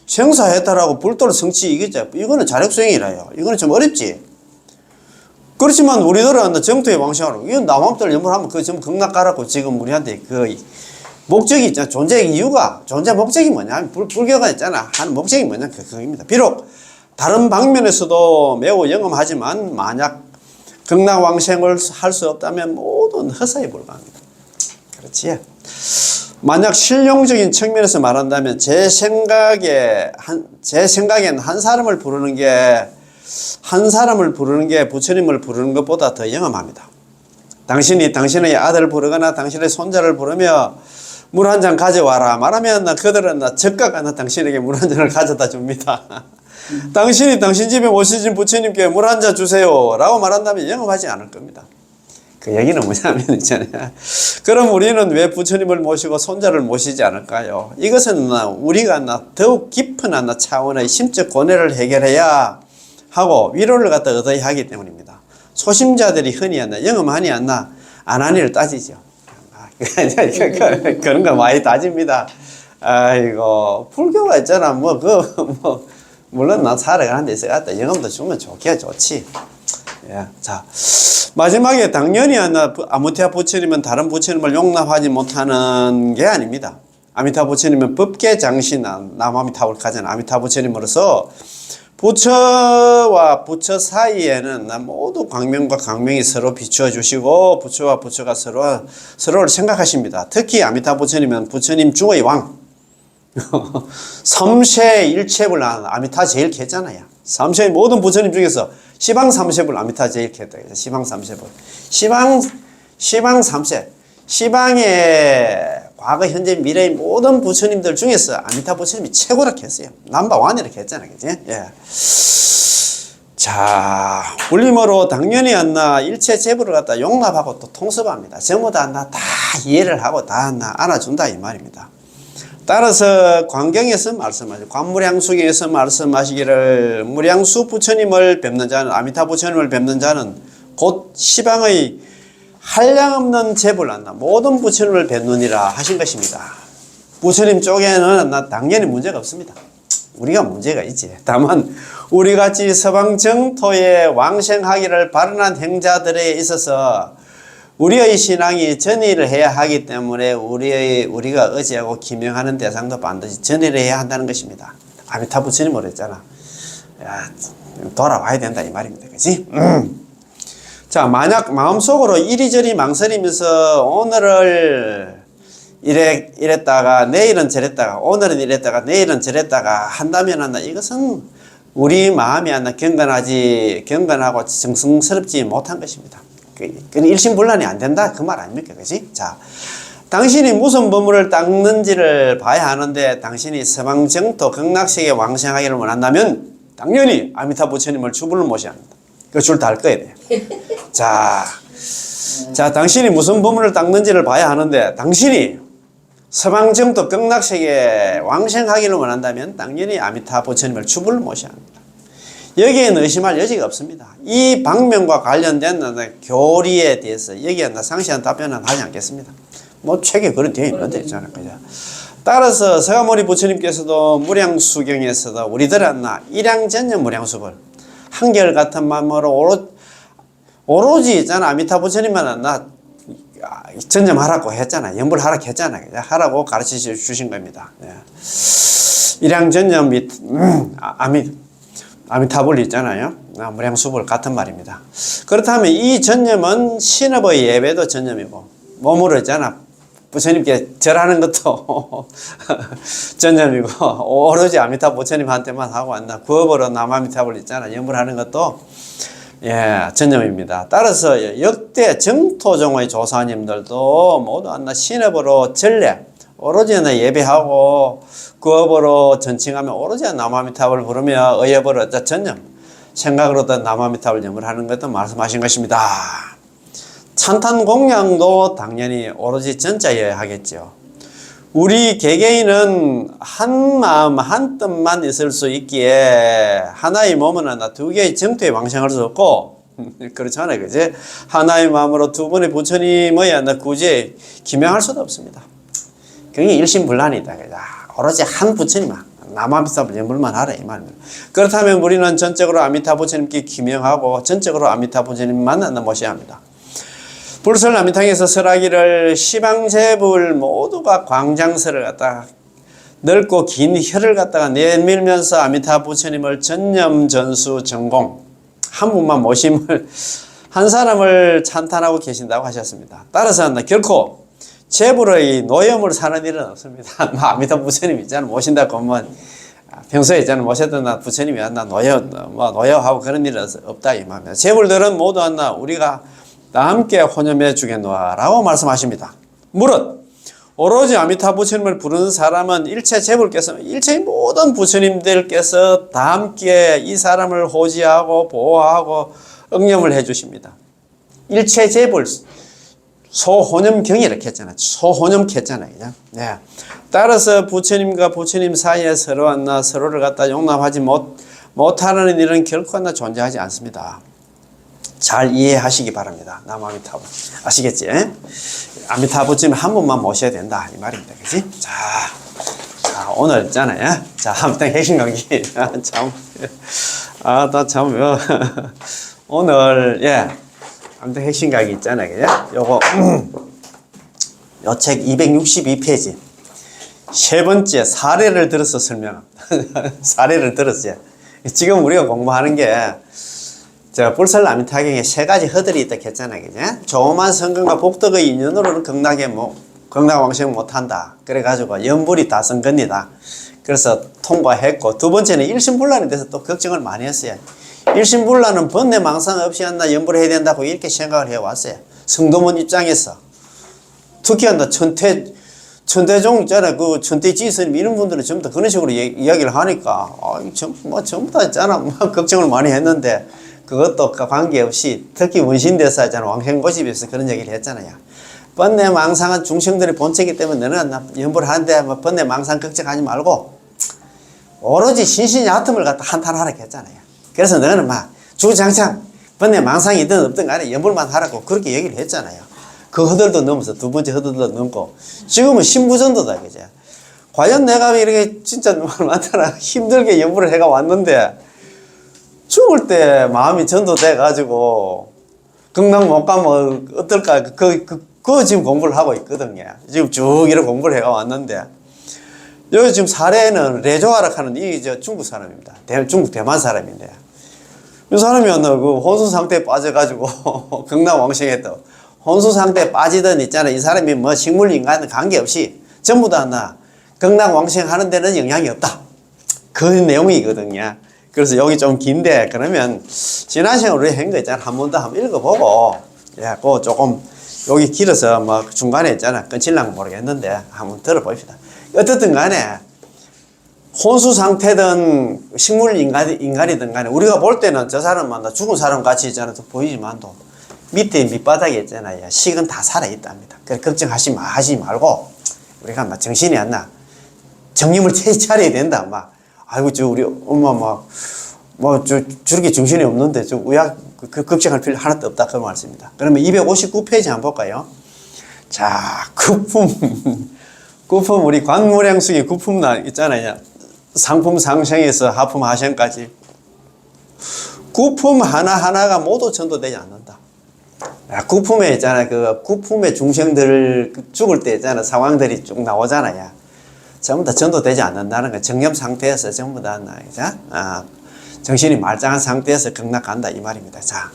생사해탈하고 불도를 성취, 이거는 자력수행이라요. 이거는 좀 어렵지. 그렇지만 우리들은 정토에 왕생하라고, 이건 남함들 연물하면 그 전부 극락 가라고 지금 우리한테 그 목적이 있잖아. 존재의 이유가, 존재 목적이 뭐냐, 불교가 있잖아. 하는 목적이 뭐냐, 그겁니다. 비록 다른 방면에서도 매우 영험하지만 만약 극락왕생을 할 수 없다면 모든 허사에 불과합니다. 그렇지? 만약 실용적인 측면에서 말한다면 제 생각엔 한 사람을 부르는 게 부처님을 부르는 것보다 더 영험합니다. 당신이 당신의 아들을 부르거나 당신의 손자를 부르며 물 한 잔 가져와라 말하면 그들은 적각 당신에게 물 한 잔을 가져다 줍니다. 당신이 당신 집에 모시신 부처님께 물 한 잔 주세요 라고 말한다면 영업하지 않을 겁니다. 그 얘기는 뭐냐면 있잖아요. 그럼 우리는 왜 부처님을 모시고 손자를 모시지 않을까요? 이것은 우리가 더욱 깊은 차원의 심적 고뇌를 해결해야 하고 위로를 갖다 얻어야 하기 때문입니다. 소심자들이 흔히 영업하니 안 하니를 따지죠. 그런 거 많이 따집니다. 아이고, 불교가 있잖아. 물론 난 살아가는 데 있어야 영업도 주면 좋지. 예. 자, 마지막에 당연히 아무태아 부처님은 다른 부처님을 용납하지 못하는 게 아닙니다. 아미타 부처님은 법계 장신 남아미타불 가진 아미타 부처님으로서 부처와 부처 사이에는 모두 광명과 광명이 서로 비추어 주시고 부처와 부처가 서로를 생각하십니다. 특히 아미타 부처님은 부처님 중의 왕. 삼세 일체불 아미타 제일 겠잖아요. 삼세의 모든 부처님 중에서 시방 삼세불 아미타 제일 겠다. 시방 삼세불. 시방 삼세. 시방의 과거, 현재, 미래의 모든 부처님들 중에서 아미타 부처님이 최고라 했어요. 넘버원이라 했잖아요. 그지? 예. 자, 울림으로 당연히 일체 제부를 갖다 용납하고 또 통습합니다. 전부 다 이해를 하고 다 안아준다 이 말입니다. 따라서 광경에서 말씀하시고 관무량수경에서 말씀하시기를 무량수 부처님을 뵙는 자는 아미타 부처님을 뵙는 자는 곧 시방의 한량없는 제불 모든 부처님을 뵙느니라 하신 것입니다. 부처님 쪽에는 당연히 문제가 없습니다. 우리가 문제가 있지. 다만 우리같이 서방 정토에 왕생하기를 발언한 행자들에 있어서 우리의 신앙이 전의를 해야 하기 때문에 우리가 의지하고 기명하는 대상도 반드시 전의를 해야 한다는 것입니다. 아미타 부처님으로 했잖아. 돌아와야 된다 이 말입니다. 그치? 자, 만약 마음속으로 이리저리 망설이면서 오늘을 이랬다가 내일은 저랬다가 오늘은 이랬다가 내일은 저랬다가 한다면 이것은 우리 마음이 경건하고 정성스럽지 못한 것입니다. 일심불란이 안 된다 그 말 아닙니까? 그지? 자, 당신이 무슨 법문을 닦는지를 봐야 하는데 당신이 서방정토 극락세계 왕생하기를 원한다면 당연히 아미타 부처님을 주불로 모셔야 합니다. 그 줄 다 알 거야 돼. 자, 당신이 무슨 법문을 닦는지를 봐야 하는데 당신이 서방정토 극락세계 왕생하기를 원한다면 당연히 아미타 부처님을 주불로 모셔야 합니다. 여기에는 의심할 여지가 없습니다. 이 방면과 관련된 교리에 대해서 여기에 상세한 답변은 하지 않겠습니다. 책에 그런 되어 있는데 있잖아요. 그죠? 따라서 서가모니 부처님께서도 무량수경에서도 우리들은 일양전념 무량수불 한결같은 마음으로 오로지 있잖아. 아미타 부처님만 전념하라고 했잖아. 염불하라고 했잖아. 하라고 가르쳐 주신 겁니다. 일양전념 및 아미타불 있잖아요. 무량수불 같은 말입니다. 그렇다면 이 전념은 신업의 예배도 전념이고 몸으로 있잖아. 부처님께 절하는 것도 전념이고 오로지 아미타 부처님한테만 하고 왔나. 구업으로 남아미타불 있잖아. 염불하는 것도 전념입니다. 따라서 역대 정토종의 조사님들도 모두 신업으로 전례 오로지 예배하고 구업으로 전칭하며 오로지 남아미타불을 부르며 의업으로 전념 생각으로 남아미타불 염을 하는 것도 말씀하신 것입니다. 찬탄 공양도 당연히 오로지 전자여야 하겠죠. 우리 개개인은 한 마음 한 뜻만 있을 수 있기에 하나의 몸은 하나 두 개의 정토에 왕생할 수 없고 그렇잖아요, 그지? 하나의 마음으로 두 분의 부처님의 하나 구제에 기명할 수도 없습니다. 그게 일심불란이다. 오로지 한 부처님만 남아미타불 연불만 하라 이 말입니다. 그렇다면 우리는 전적으로 아미타 부처님께 기명하고 전적으로 아미타 부처님만 모셔야 합니다. 불설 아미탕에서 설하기를 시방제불 모두가 광장설을 갖다가 넓고 긴 혀를 갖다가 내밀면서 아미타 부처님을 전념 전수 전공 한 분만 모심을 한 사람을 찬탄하고 계신다고 하셨습니다. 따라서 결코 제불의 노염을 사는 일은 없습니다. 아미타 부처님 있잖아 모신다고 하면 평소에 있잖아 모셨던 부처님이 왔나 노여하고 그런 일은 없다 이 말입니다. 제불들은 모두 왔나 우리가 다 함께 혼념해 주겠노라고 말씀하십니다. 무릇 오로지 아미타 부처님을 부르는 사람은 일체 제불께서 일체의 모든 부처님들께서 다 함께 이 사람을 호지하고 보호하고 응념을 해 주십니다. 일체 제불 소혼념경이 이렇게 했잖아요. 소혼념케 했잖아요. 네. 따라서 부처님과 부처님 사이에 서로 하나 서로를 갖다 용납하지 못하는 일은 결코 하나 존재하지 않습니다. 잘 이해하시기 바랍니다. 남아미타불 아시겠지? 아미타불쯤 한 분만 모셔야 된다 이 말입니다. 그치? 자 오늘 있잖아요. 자 아무튼 핵심 강의 참 오늘 아무튼 핵심 강의 있잖아요. 그죠? 요거 요 책 262페이지 세 번째 사례를 들어서 설명합니다. 사례를 들었어요. 지금 우리가 공부하는 게 불설 아미타경에 세 가지 허들이 있다 했잖아요. 그죠? 조만 성근과 복덕의 인연으로는 극락왕생 못한다. 그래가지고 연불이 다성근이다. 그래서 통과했고, 두 번째는 일심불란에 대해서 또 걱정을 많이 했어요. 일심불란은 번뇌망상 없이 한나 연불해야 된다고 이렇게 생각을 해왔어요. 성도문 입장에서. 특히 한나 천대종 있잖아. 그 천대지스님 이런 분들은 전부 다 그런 식으로 이야기를 하니까, 전부 다 있잖아. 걱정을 많이 했는데, 그것도 관계없이 특히 원신대사 있잖아. 왕생고집에서 그런 얘기를 했잖아요. 번뇌망상은 중생들의 본체이기 때문에 너는 연불 하는데 번뇌망상 걱정하지 말고 오로지 신신의 아픔을 갖다 한탄하라고 했잖아요. 그래서 너는 주장창 번뇌망상이든 없든 간에 연불만 하라고 그렇게 얘기를 했잖아요. 그 허들도 넘어서 두 번째 허들도 넘고 지금은 신부전도다. 그죠? 과연 내가 이렇게 진짜 많잖아. 힘들게 연불을 해가 왔는데 죽을 때 마음이 전도돼 가지고 극락 못 가면 어떨까 그거 지금 공부를 하고 있거든요. 지금 쭉 이렇게 공부를 해가 왔는데 여기 지금 사례는 레조아락 하는 이 중국 사람입니다. 중국 대만 사람인데 이 사람이 그 혼수 상태에 빠져가지고 극락 왕생했다. 혼수 상태에 빠지든 있잖아. 이 사람이 식물 인간은 관계없이 전부 다 극락 왕생하는 데는 영향이 없다. 그 내용이거든요. 그래서 여기 좀 긴데 그러면 지난 시간에 우리 한 거 있잖아. 한 번 더 한번 읽어보고 그거 조금 여기 길어서 중간에 있잖아. 끊칠랑은 모르겠는데 한번 들어봅시다. 어떻든 간에 혼수 상태든 식물 인간이든 간에 우리가 볼 때는 저 사람만 죽은 사람 같이 있잖아. 보이지만도 밑에 밑바닥에 있잖아요. 식은 다 살아있답니다. 그래 걱정하지 말고 우리가 정신이 안 나. 정림을 차려야 된다. 아이고, 우리 엄마, 저렇게 정신이 없는데, 걱정할 필요 하나도 없다. 그 말씀입니다. 그러면 259페이지 한번 볼까요? 자, 구품, 우리 관무량숙이 구품 있잖아요. 상품 상생에서 하품 하생까지. 구품 하나하나가 모두 전도되지 않는다. 구품에 있잖아요. 그 구품의 중생들 죽을 때 있잖아요. 상황들이 쭉 나오잖아요. 전부 다 전도되지 않는다는 거. 정념 상태에서 전부 다 정신이 말짱한 상태에서 극락간다 이 말입니다. 자,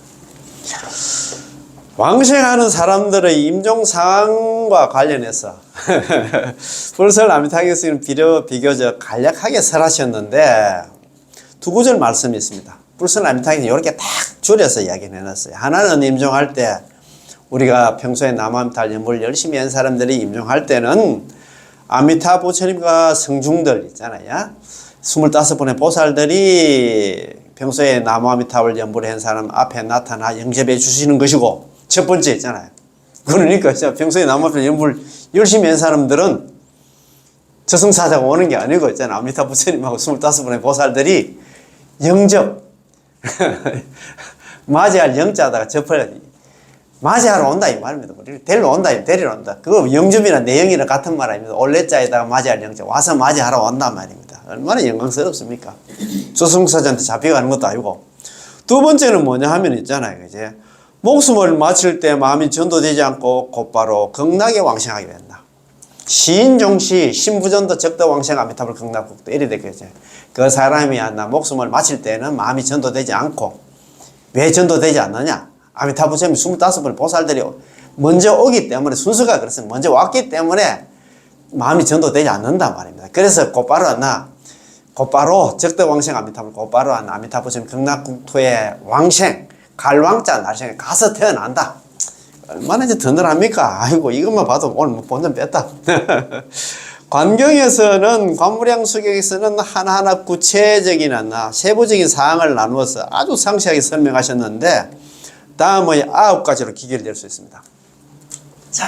왕생하는 사람들의 임종 상황과 관련해서 불설 아미타경스는 비교적 간략하게 설하셨는데 두 구절 말씀이 있습니다. 불설 아미타경스 이렇게 딱 줄여서 이야기를 해놨어요. 하나는 임종할 때 우리가 평소에 남아미탈 연불 열심히 한 사람들이 임종할 때는 아미타 부처님과 성중들 있잖아요. 25분의 보살들이 평소에 나무 아미타불 연불을 한 사람 앞에 나타나 영접해 주시는 것이고 첫 번째 있잖아요. 그러니까 평소에 나무 아미타불 연불 열심히 한 사람들은 저승사자가 오는 게 아니고 있잖아. 아미타 부처님하고 25분의 보살들이 영접 맞이할 영자다가 접을 맞이하러 온다 이 말입니다. 우리를 데리러 온다, 데리러 온다. 그거 영접이나 내영이나 같은 말 아닙니다. 올레자에다가 맞이할 영자 와서 맞이하러 온단 말입니다. 얼마나 영광스럽습니까? 저승사자한테 잡혀가는 것도 아니고. 두 번째는 뭐냐 하면 있잖아요. 이제 목숨을 마칠 때 마음이 전도되지 않고 곧바로 극락에 왕생하게 된다. 시인종시 신부전도 적도왕생 아미타불 극락국도 이래 되겠죠. 그 사람이 목숨을 마칠 때는 마음이 전도되지 않고 왜 전도되지 않느냐? 아미타 부처님 25분 보살들이 먼저 오기 때문에 순서가 그렇습니다. 먼저 왔기 때문에 마음이 전도되지 않는단 말입니다. 그래서 곧바로 적도왕생 아미타불 곧바로 아미타 부처님 극락국토의 왕생 갈왕자 날생에 가서 태어난다. 얼마나 이제 든든합니까? 아이고 이것만 봐도 오늘 본전 뺐다. 관경에서는 관무량수경에서는 하나하나 구체적인 세부적인 사항을 나누어서 아주 상세하게 설명하셨는데 다음의 9가지로 기결될 수 있습니다. 자,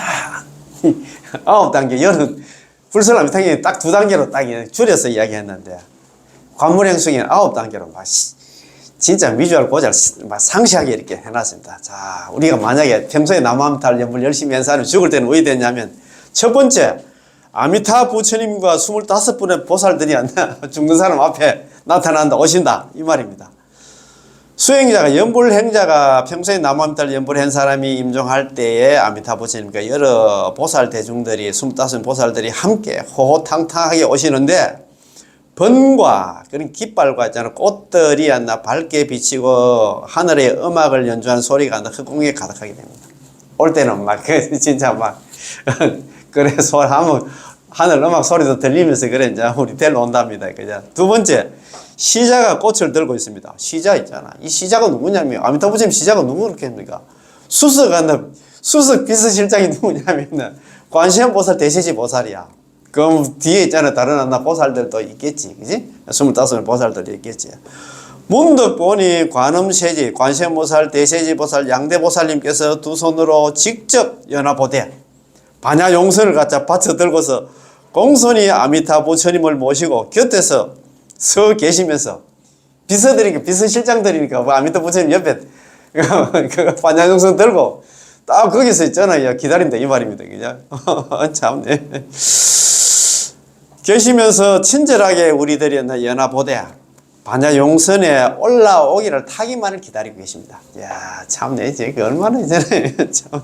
9단계 여는 불설아미탕이 딱 2단계로 딱 줄여서 이야기했는데 관무량수경 9단계로 진짜 미주알 고잘 상세하게 이렇게 해놨습니다. 자, 우리가 만약에 평소에 나무아미타를 연불 열심히 한 사람이 죽을 때는 왜 됐냐면 첫 번째 아미타 부처님과 25분의 보살들이 죽는 사람 앞에 나타난다 오신다 이 말입니다. 수행자가 연불행자가 평소에 나무아미타를 연불한 사람이 임종할 때에 아미타 부처님과 여러 보살 대중들이 25 보살들이 함께 호호탕탕하게 오시는데 번과 그런 깃발과 있잖아 꽃들이 밝게 비치고 하늘의 음악을 연주한 소리가 흑공에 가득하게 됩니다. 올 때는 진짜 그래 하늘 음악 소리도 들리면서 그래 이제 우리 데리러 온답니다. 그죠? 두 번째 시자가 꽃을 들고 있습니다. 시자 있잖아. 이 시자가 누구냐면 아미타 부처님 시자가 누구겠습니까? 수석 비서실장이 누구냐면 관세음 보살 대세지 보살이야. 그럼 뒤에 있잖아 다른 보살들도 있겠지, 그지? 25 보살들이 있겠지. 문득 보니 관음세지, 관세음보살, 대세지보살, 양대보살님께서 두 손으로 직접 연화보대 반야용선을 갖다 받쳐 들고서 공손히 아미타 부처님을 모시고 곁에서 서 계시면서 비서실장들이니까 아미타 부처님 옆에 그 반야용선 들고 딱 거기서 있잖아요. 기다린다 이 말입니다. 그냥 참네. 계시면서 친절하게 우리들이 연화보대 반야용선에 올라오기를 타기만을 기다리고 계십니다. 이야 참네 이제 얼마나 이제 참.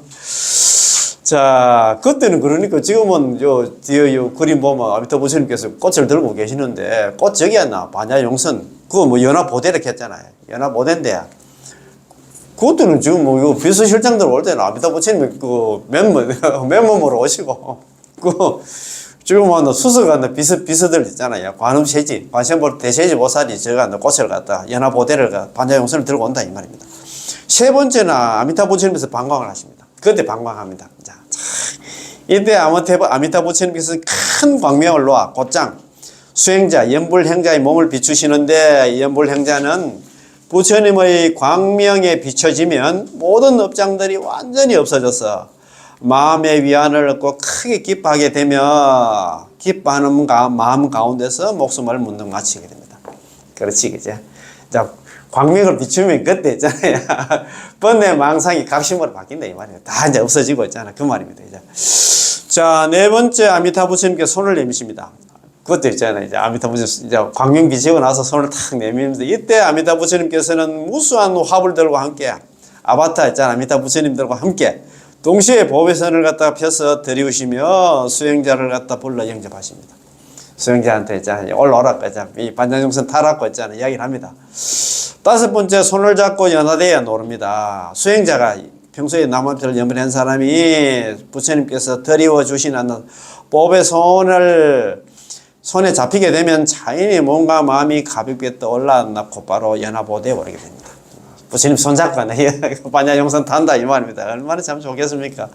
자 그때는 그러니까 지금은 뒤에 그림 보면 아미타 부처님께서 꽃을 들고 계시는데 꽃 저기 반야용선 그거 연화보대를 했잖아요. 연화보대인데 그것들은 지금 비서실장들 올 때는 아미타 부처님이 맨몸으로 오시고 지금 수석한 비서들 있잖아요. 관음세지, 관세음보살 대세지 보살이 꽃을 갖다 연화보대를 반야용선을 들고 온다 이 말입니다. 세 번째는 아미타 부처님께서 방광을 하십니다. 그때 방광합니다. 자, 이때 아미타 부처님께서 큰 광명을 놓아 곧장 수행자, 연불행자의 몸을 비추시는데 연불행자는 부처님의 광명에 비춰지면 모든 업장들이 완전히 없어져서 마음의 위안을 얻고 크게 기뻐하게 되며 기뻐하는 마음 가운데서 목숨을 문득 마치게 됩니다. 그렇지, 그죠? 자, 광명을 비추면 그때 있잖아요. 번뇌 망상이 각심으로 바뀐다 이 말이에요. 다 이제 없어지고 있잖아. 그 말입니다. 이제. 자, 네 번째 아미타 부처님께 손을 내미십니다. 그것도 있잖아요. 이제 아미타 부처님 이제 광명 비치고 나서 손을 탁 내미면서 이때 아미타 부처님께서는 무수한 화불들과 함께 아바타 있잖아. 아미타 부처님들과 함께 동시에 보배선을 갖다 펴서 들이우시며 수행자를 갖다 불러 영접하십니다. 수행자한테 있잖아요. 올라오라고 있잖아요. 이 반야용선 타라고 있잖아요. 이야기를 합니다. 다섯 번째 손을 잡고 연화대에 놓습니다. 수행자가 평소에 나무아미타를 연불한 사람이 부처님께서 들이워 주시는 보배손을 손에 잡히게 되면 자연히 몸과 마음이 가볍게 떠올라 곧바로 연화보대에 오르게 됩니다. 부처님 손잡고 반야용선 탄다 이 말입니다. 얼마나 참 좋겠습니까?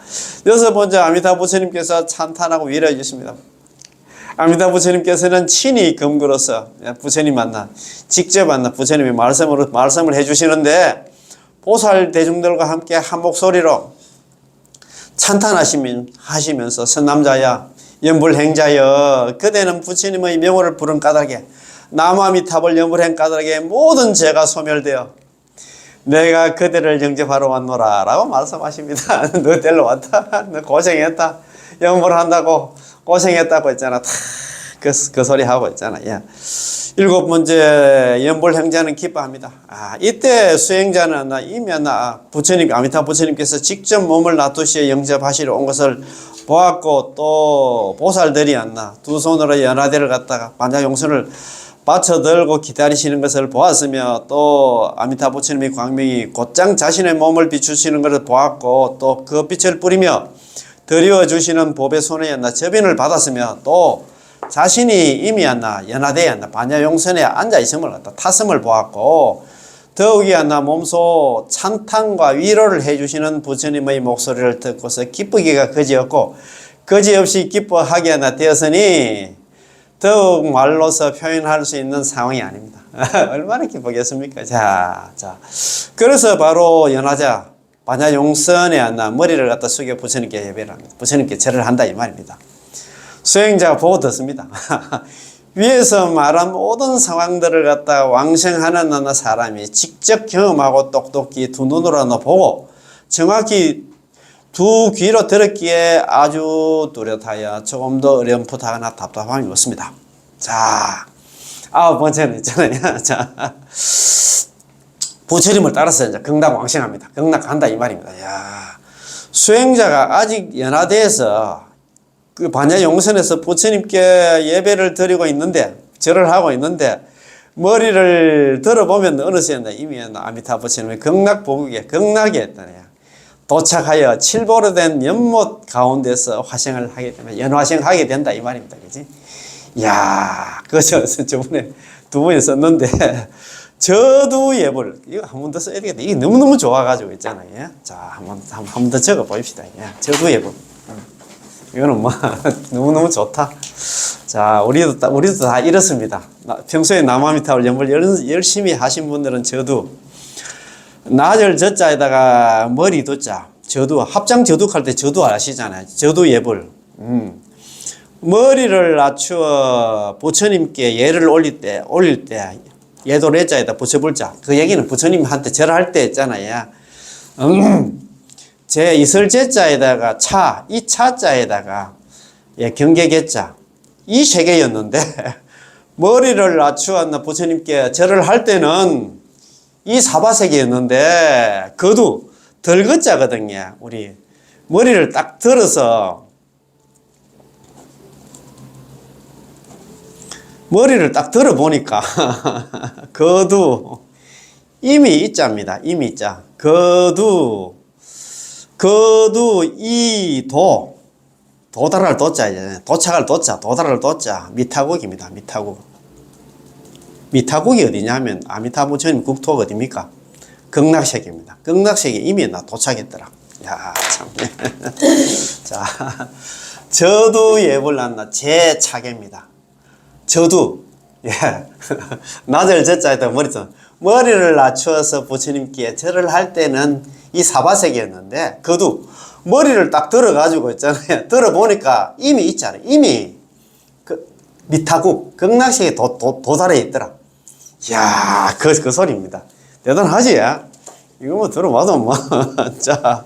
여섯 번째 아미타 부처님께서 찬탄하고 위로해 주십니다. 아미타 부처님께서는 친히 금그로서 부처님 직접 부처님이 말씀을 해주시는데 보살 대중들과 함께 한 목소리로 찬탄하시면서 선남자야 연불행자여 그대는 부처님의 명호를 부른 까닭에 남아미탑을 연불행 까닭에 모든 죄가 소멸되어 내가 그대를 영접하러 왔노라 라고 말씀하십니다. 너 데리러 왔다. 너 고생했다. 연불한다고 고생했다고 했잖아. 그 소리 하고 있잖아. 예. 7번째, 연불행자는 기뻐합니다. 이때 수행자는 이미 부처님, 아미타 부처님께서 직접 몸을 놔두시어 영접하시러 온 것을 보았고, 또 보살들이 두 손으로 연화대를 갖다가 반야용선을 받쳐 들고 기다리시는 것을 보았으며, 또 아미타 부처님의 광명이 곧장 자신의 몸을 비추시는 것을 보았고, 또 그 빛을 뿌리며 드리워 주시는 법의 손에 접인을 받았으며, 또 자신이 이미 연화대에 반야용선에 앉아 있음을 탔음을 보았고, 더욱이 몸소 찬탄과 위로를 해주시는 부처님의 목소리를 듣고서 기쁘기가 그지없고 그지없이 기뻐하게 되었으니 더욱 말로서 표현할 수 있는 상황이 아닙니다. 얼마나 기쁘겠습니까? 자. 그래서 바로 연화자 반야용선에 머리를 갖다 숙여 부처님께 예배를 합니다. 부처님께 절을 한다 이 말입니다. 수행자가 보고 듣습니다. 위에서 말한 모든 상황들을 갖다 왕생하는 사람이 직접 경험하고 똑똑히 두 눈으로 보고 정확히 두 귀로 들었기에 아주 뚜렷하여 조금 더 어렴풋하거나 답답함이 없습니다. 자, 9번째는 있잖아요. 자, 부처님을 따라서 이제 극락왕생합니다. 극락한다 이 말입니다. 야, 수행자가 아직 연화대에서 그 반야용선에서 부처님께 예배를 드리고 있는데, 절을 하고 있는데, 머리를 들어보면 어느새 이미 아미타 부처님의 극락보국에, 극락에 했다네요. 도착하여 칠보로 된 연못 가운데서 화생을 하게 되면, 연화생하게 된다, 이 말입니다. 그지? 이야, 그저 저번에 두 번이 썼는데, 저두예불, 이거 한 번 더 써야 되겠다. 이게 너무너무 좋아가지고 있잖아요. 예? 자, 한 번 더 적어 보입시다. 예? 저두예불. 이거는 너무너무 좋다. 자, 우리도 다 이렇습니다. 평소에 남아미탑을 연불 열심히 하신 분들은 저도, 나절 저자에다가 머리 도자, 저도, 합장 저두할 때 저도 아시잖아요. 저두 예불. 머리를 낮추어 부처님께 예를 올릴 때, 예도래자에다 붙여불자. 그 얘기는 부처님한테 절할 때 있잖아요. 제 이설제자에다가 이 차자에다가 경계계자 이 세 개였는데 머리를 낮추었나 부처님께 절을 할 때는 이 사바세계였는데 그도 덜거자거든요. 우리 머리를 딱 들어서 머리를 딱 들어보니까 그도 이미 이자입니다. 이미 이자. 그도 도달할 도자잖아요. 도착할 도자, 도달할 도자, 미타국입니다. 미타국이 어디냐면 아미타 부처님 국토가 어디입니까? 극락세계입니다. 극락세계 이미 도착했더라. 야, 참. 자, 저두 예불난나 제 차계입니다. 저두. 예. 나절 저자에다 머리를 낮추어서 부처님께 절을 할 때는 이 사바세계였는데, 그도 머리를 딱 들어가지고 있잖아요. 들어보니까 이미 있잖아요. 이미 그 미타국, 극락세계에 도달해 있더라. 이야, 그 소리입니다. 대단하지? 이거 들어봐도 자,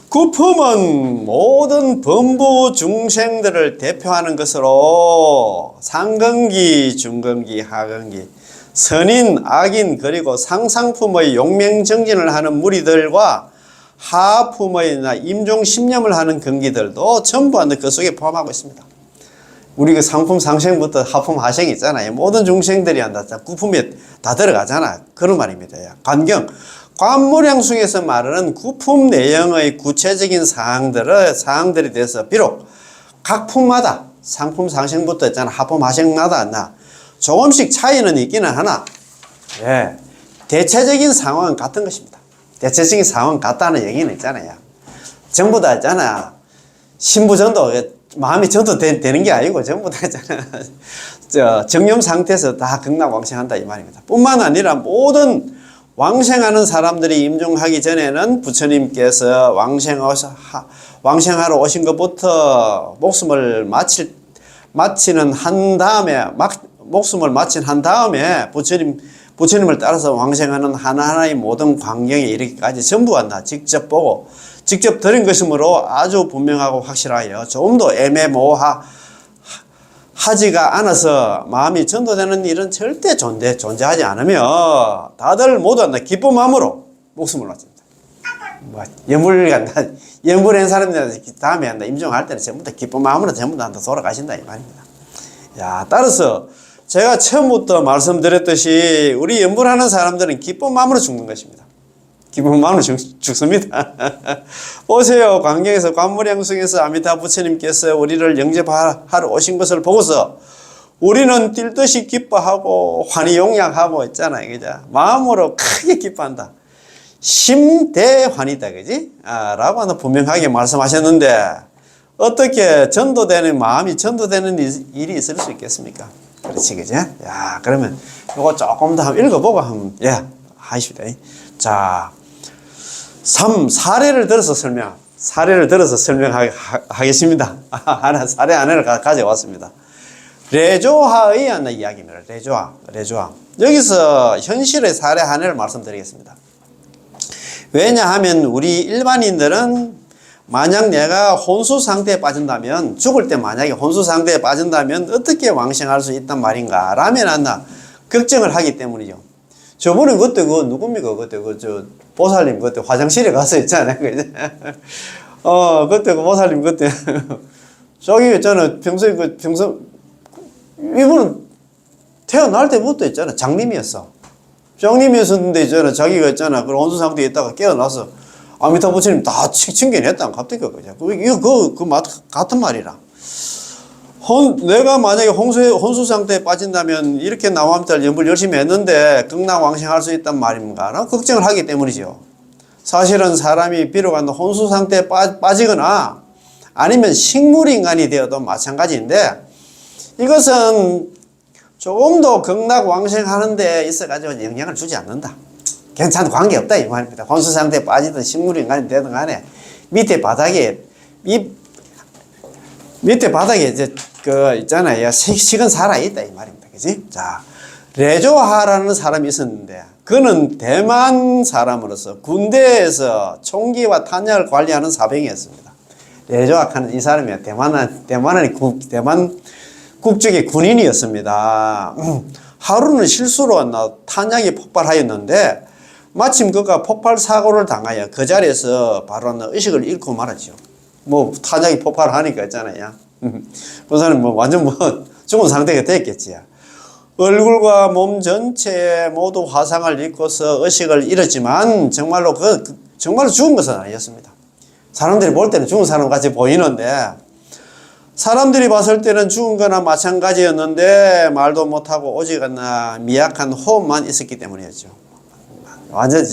구품은 모든 범부 중생들을 대표하는 것으로 상근기, 중근기, 하근기, 선인, 악인, 그리고 상상품의 용맹정진을 하는 무리들과 하품의 임종 심념을 하는 근기들도 전부 그 속에 포함하고 있습니다. 우리 그 상품 상생부터 하품 하생 있잖아요. 모든 중생들이 구품에 다 들어가잖아. 그런 말입니다. 관경, 관무량숭에서 말하는 구품 내용의 구체적인 사항들에 대해서 비록 각 품마다 상품 상생부터 있잖아. 하품 하생마다 조금씩 차이는 있기는 하나, 예, 대체적인 상황은 같은 것입니다. 대체적인 상황은 같다는 얘기는 있잖아요. 전부 다 있잖아. 신부전도 마음이 전도되는 게 아니고 전부 다 있잖아. 정념 상태에서 다 극락왕생한다 이 말입니다. 뿐만 아니라 모든 왕생하는 사람들이 임종하기 전에는 부처님께서 왕생하러 오신 것부터 목숨을 마치는 한 다음에 목숨을 마친 한 다음에 부처님을 따라서 왕생하는 하나하나의 모든 광경에 이르기까지 전부 다 직접 보고 직접 들은 것이므로 아주 분명하고 확실하여 조금도 하지가 않아서 마음이 전도되는 일은 절대 존재하지 않으며 다들 모두 다 기쁜 마음으로 목숨을 바칩니다. 예물한 사람들 다음에 한다 임종할 때는 전부 다 기쁜 마음으로 전부 다 돌아가신다 이 말입니다. 야, 따라서 제가 처음부터 말씀드렸듯이 우리 연불하는 사람들은 기쁜 마음으로 죽는 것입니다. 기쁜 마음으로 죽습니다. 보세요. 광경에서 관무량숭에서 아미타 부처님께서 우리를 영접하러 오신 것을 보고서 우리는 뛸 듯이 기뻐하고 환희용약하고 있잖아요. 그죠? 마음으로 크게 기뻐한다. 심대환이다. 그지? 라고 분명하게 말씀하셨는데 어떻게 마음이 전도되는 일이 있을 수 있겠습니까? 그렇지, 그죠? 야, 그러면 이거 조금 더 읽어보고 한번, 하십시다. 자, 사례를 들어서 설명하겠습니다. 사례 하나를 가져왔습니다. 레조하의 이야기입니다. 레조하. 여기서 현실의 사례 하나를 말씀드리겠습니다. 왜냐하면 우리 일반인들은 만약 내가 혼수 상태에 빠진다면, 죽을 때 만약에 혼수 상태에 빠진다면 어떻게 왕생할 수 있단 말인가 라면 걱정을 하기 때문이죠. 저번에 그때 누굽니까? 그때 보살님 그때 화장실에 가서 있잖아요. 그때 보살님 그때 저기 있잖아. 평소에 이분은 태어날 때부터 있잖아. 장님이었어. 장님이었는데 있잖아. 자기가 있잖아. 그런 혼수 상태에 있다가 깨어나서 아미타 부처님 다 칭견했다. 갑자기 그거죠. 그 같은 말이라. 내가 만약에 혼수 상태에 빠진다면 이렇게 나무함달 연불 열심히 했는데 극락왕생할 수 있단 말입니까? 라고 걱정을 하기 때문이죠. 사실은 사람이 비록 혼수 상태에 빠지거나 아니면 식물인간이 되어도 마찬가지인데 이것은 조금도 극락왕생하는 데 있어가지고 영향을 주지 않는다. 괜찮아, 관계없다 이 말입니다. 혼수 상태에 빠지든 식물인간이 되든 간에 밑에 바닥에 이제 있잖아요. 식은 살아있다 이 말입니다. 그지? 자, 레조하라는 사람이 있었는데 그는 대만 사람으로서 군대에서 총기와 탄약을 관리하는 사병이었습니다. 레조하는 이 사람이 대만 국적의 군인이었습니다. 하루는 실수로 탄약이 폭발하였는데 마침 그가 폭발 사고를 당하여 그 자리에서 바로 의식을 잃고 말았죠. 탄약이 폭발하니까 있잖아요. 그 사람은 완전 죽은 상태가 됐겠지. 얼굴과 몸 전체에 모두 화상을 입고서 의식을 잃었지만 정말로 정말로 죽은 것은 아니었습니다. 사람들이 볼 때는 죽은 사람 같이 보이는데 사람들이 봤을 때는 죽은 거나 마찬가지였는데 말도 못하고 오직 미약한 호흡만 있었기 때문이었죠. 완전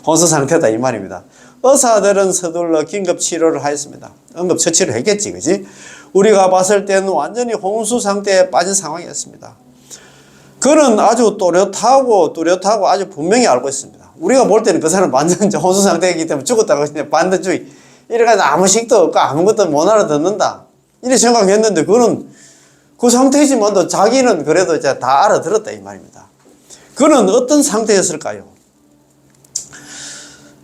혼수 상태다 이 말입니다. 의사들은 서둘러 긴급 치료를 하였습니다. 응급 처치를 했겠지, 그지? 우리가 봤을 때는 완전히 혼수 상태에 빠진 상황이었습니다. 그는 아주 또렷하고 아주 분명히 알고 있습니다. 우리가 볼 때는 그 사람 완전 혼수 상태이기 때문에 죽었다고 그냥 반대주의. 이래가지고 아무 식도 없고 아무것도 못 알아듣는다. 이렇게 생각했는데 그는 그 상태이지만 자기는 그래도 이제 다 알아들었다 이 말입니다. 그는 어떤 상태였을까요?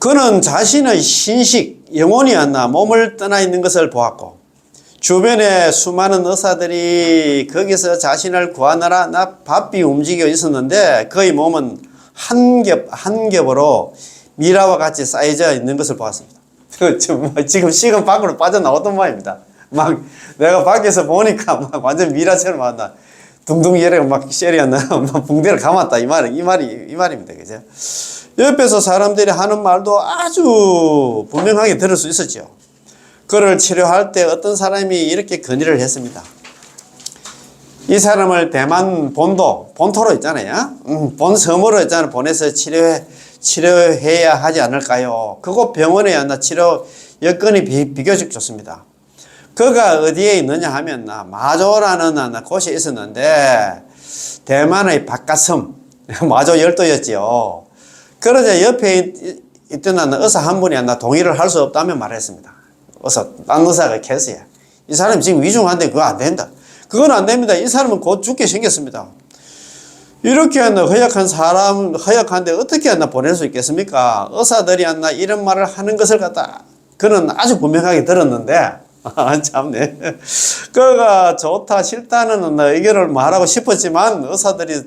그는 자신의 신식, 영혼이 몸을 떠나 있는 것을 보았고 주변에 수많은 의사들이 거기서 자신을 구하느라 바삐 움직여 있었는데 그의 몸은 한 겹으로 미라와 같이 쌓여져 있는 것을 보았습니다. 지금 식은 밖으로 빠져나왔던 말입니다. 내가 밖에서 보니까 완전 미라처럼 둥둥 예래가 쉐리가 붕대를 감았다 이 말입니다. 그죠? 옆에서 사람들이 하는 말도 아주 분명하게 들을 수 있었죠. 그를 치료할 때 어떤 사람이 이렇게 건의를 했습니다. 이 사람을 대만 본토로 있잖아요. 본섬으로 있잖아요. 보내서 치료해야 하지 않을까요? 그곳 병원에 치료 여건이 비교적 좋습니다. 그가 어디에 있느냐 하면 마조라는 곳에 있었는데 대만의 바깥섬 마조 열도였지요. 그러자 옆에 있던 의사 한 분이 나 동의를 할 수 없다며 말했습니다. 딴 의사가 캐스야. 이 사람이 지금 위중한데 그거 안 된다. 그건 안 됩니다. 이 사람은 곧 죽게 생겼습니다. 이렇게 허약한 사람, 허약한데 어떻게 보낼 수 있겠습니까? 의사들이 이런 말을 하는 것을 갖다 그는 아주 분명하게 들었는데, 참네. 그가 좋다, 싫다는 의견을 말하고 싶었지만 의사들이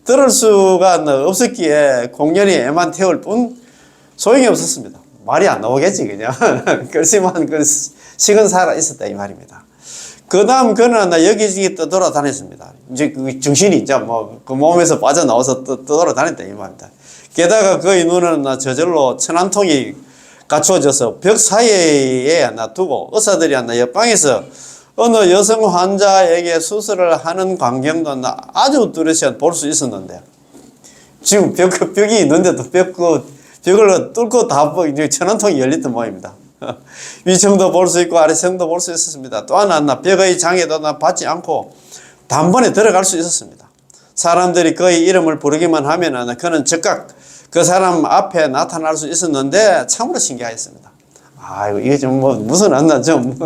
들을 수가 없었기에 공연히 애만 태울 뿐 소용이 없었습니다. 말이 안 나오겠지, 그냥. 그렇지만 그 식은 살아 있었다, 이 말입니다. 그 다음 그는 여기저기 떠돌아다녔습니다. 이제 그 정신이 이제 그 몸에서 빠져나와서 떠돌아다녔다, 이 말입니다. 게다가 그의 눈은 저절로 천안통이 갖추어져서 벽 사이에 두고 의사들이 옆방에서 어느 여성 환자에게 수술을 하는 광경도 아주 뚜렷이 볼 수 있었는데, 지금 벽이 있는데도 벽을 뚫고 다 이제 천안통이 열렸던 모양입니다. 위층도 볼 수 있고 아래층도 볼 수 있었습니다. 또 하나 벽의 장애도 받지 않고 단번에 들어갈 수 있었습니다. 사람들이 그의 이름을 부르기만 하면 그는 즉각 그 사람 앞에 나타날 수 있었는데 참으로 신기하였습니다. 아이고 이게 좀 무슨 좀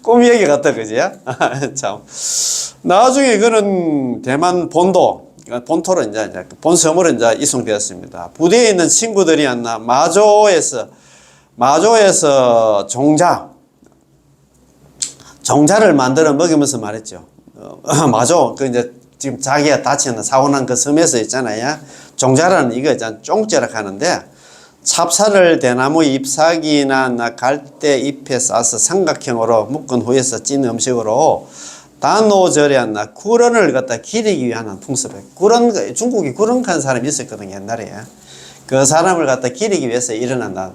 꿈 얘기 같다, 그지? 참. 나중에 그는 대만 본토로 이제 본섬으로 이제 이송되었습니다. 부대에 있는 친구들이 마조에서 종자를 만들어 먹이면서 말했죠. 마조, 이제 지금 자기가 다치는 사고난 그 섬에서 있잖아요. 종자라는 이거 쫑자락 하는데, 찹쌀을 대나무 잎사귀나 갈대 잎에 싸서 삼각형으로 묶은 후에서 찐 음식으로 단오절에 구런을 갖다 기리기 위한 풍습에, 중국이 구런한 사람이 있었거든요, 옛날에. 그 사람을 갖다 기리기 위해서 일어난다.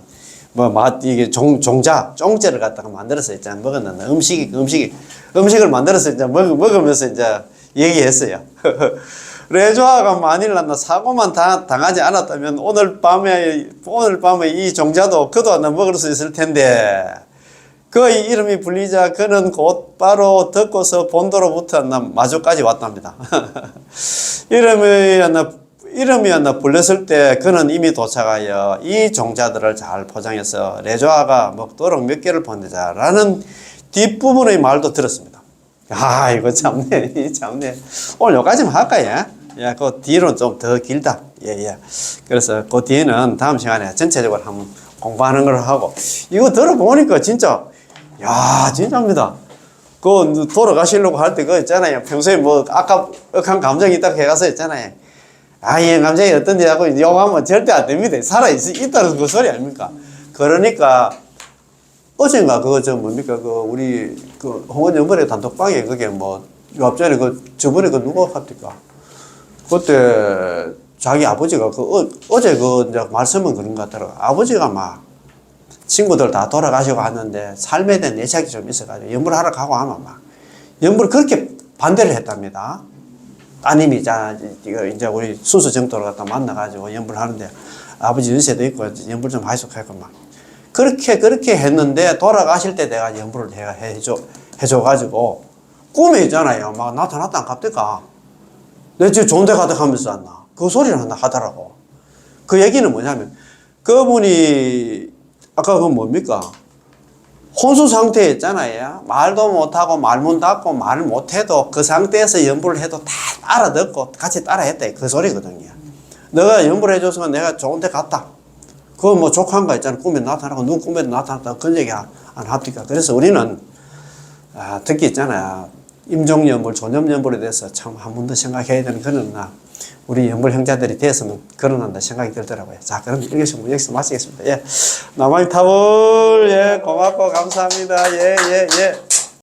이게 쫑자를 갖다가 만들어서 있잖아, 먹었는데, 음식을 만들어서 이제 먹으면서 이제 얘기했어요. 레조아가 만일 사고만 당하지 않았다면 오늘 밤에 이 종자도 그도 먹을 수 있을 텐데, 그의 이름이 불리자 그는 곧바로 듣고서 본도로부터 마조까지 왔답니다. 이름이 불렸을 때 그는 이미 도착하여 이 종자들을 잘 포장해서 레조아가 먹도록 몇 개를 보내자라는 뒷부분의 말도 들었습니다. 아, 이거 참네, 참네. 오늘 여기까지만 할까요? 예, 그 뒤로는 좀 더 길다. 예. 그래서 그 뒤에는 다음 시간에 전체적으로 한번 공부하는 걸 하고, 이거 들어보니까 진짜, 야, 진짜입니다. 그 돌아가시려고 할 때 그거 있잖아요. 평소에 아까 억한 감정이 있다고 해가서 있잖아요. 이 감정이 어떤지 하고 욕하면 절대 안 됩니다. 있다는 그 소리 아닙니까? 그러니까, 어젠가 뭡니까? 우리 홍원 연번에 단톡방에 그게 앞전에 저번에 누가 합니까? 그때 자기 아버지가 어제 이제 말씀은 그런 것 같더라고. 아버지가 친구들 다 돌아가시고 하는데 삶에 대한 내색이 좀 있어가지고 연불하러 가고 하면 연불을 그렇게 반대를 했답니다. 따님이 이제 우리 순수 정도를 갖다 만나가지고 연불하는데 아버지 연세도 있고 연불 좀 하시고 그렇게 했는데 돌아가실 때 내가 연불을 해줘가지고 꿈에 있잖아요. 나타났다 안 갑니까? 내 지금 좋은 데 가다 하면서 왔나? 그 소리를 하더라고. 그 얘기는 뭐냐면, 그분이, 아까 뭡니까? 혼수 상태에 있잖아요. 말도 못하고, 말문 닫고, 말을 못해도 그 상태에서 연불을 해도 다 알아듣고 같이 따라 했다. 그 소리거든요. 너가 연불을 해줘서 내가 좋은 데 갔다. 그거 족한 거 있잖아. 꿈에 나타나고, 누구 꿈에도 나타났다. 그런 얘기 안 합니까? 그래서 우리는, 특히 있잖아요. 임종연불, 조념연불에 대해서 참 한 번 더 생각해야 되는 그런 우리 연불 형제들이 되었으면 그런한다 생각이 들더라고요. 자, 그럼 여기서 마치겠습니다. 예. 남아인 타볼, 예, 고맙고 감사합니다. 예.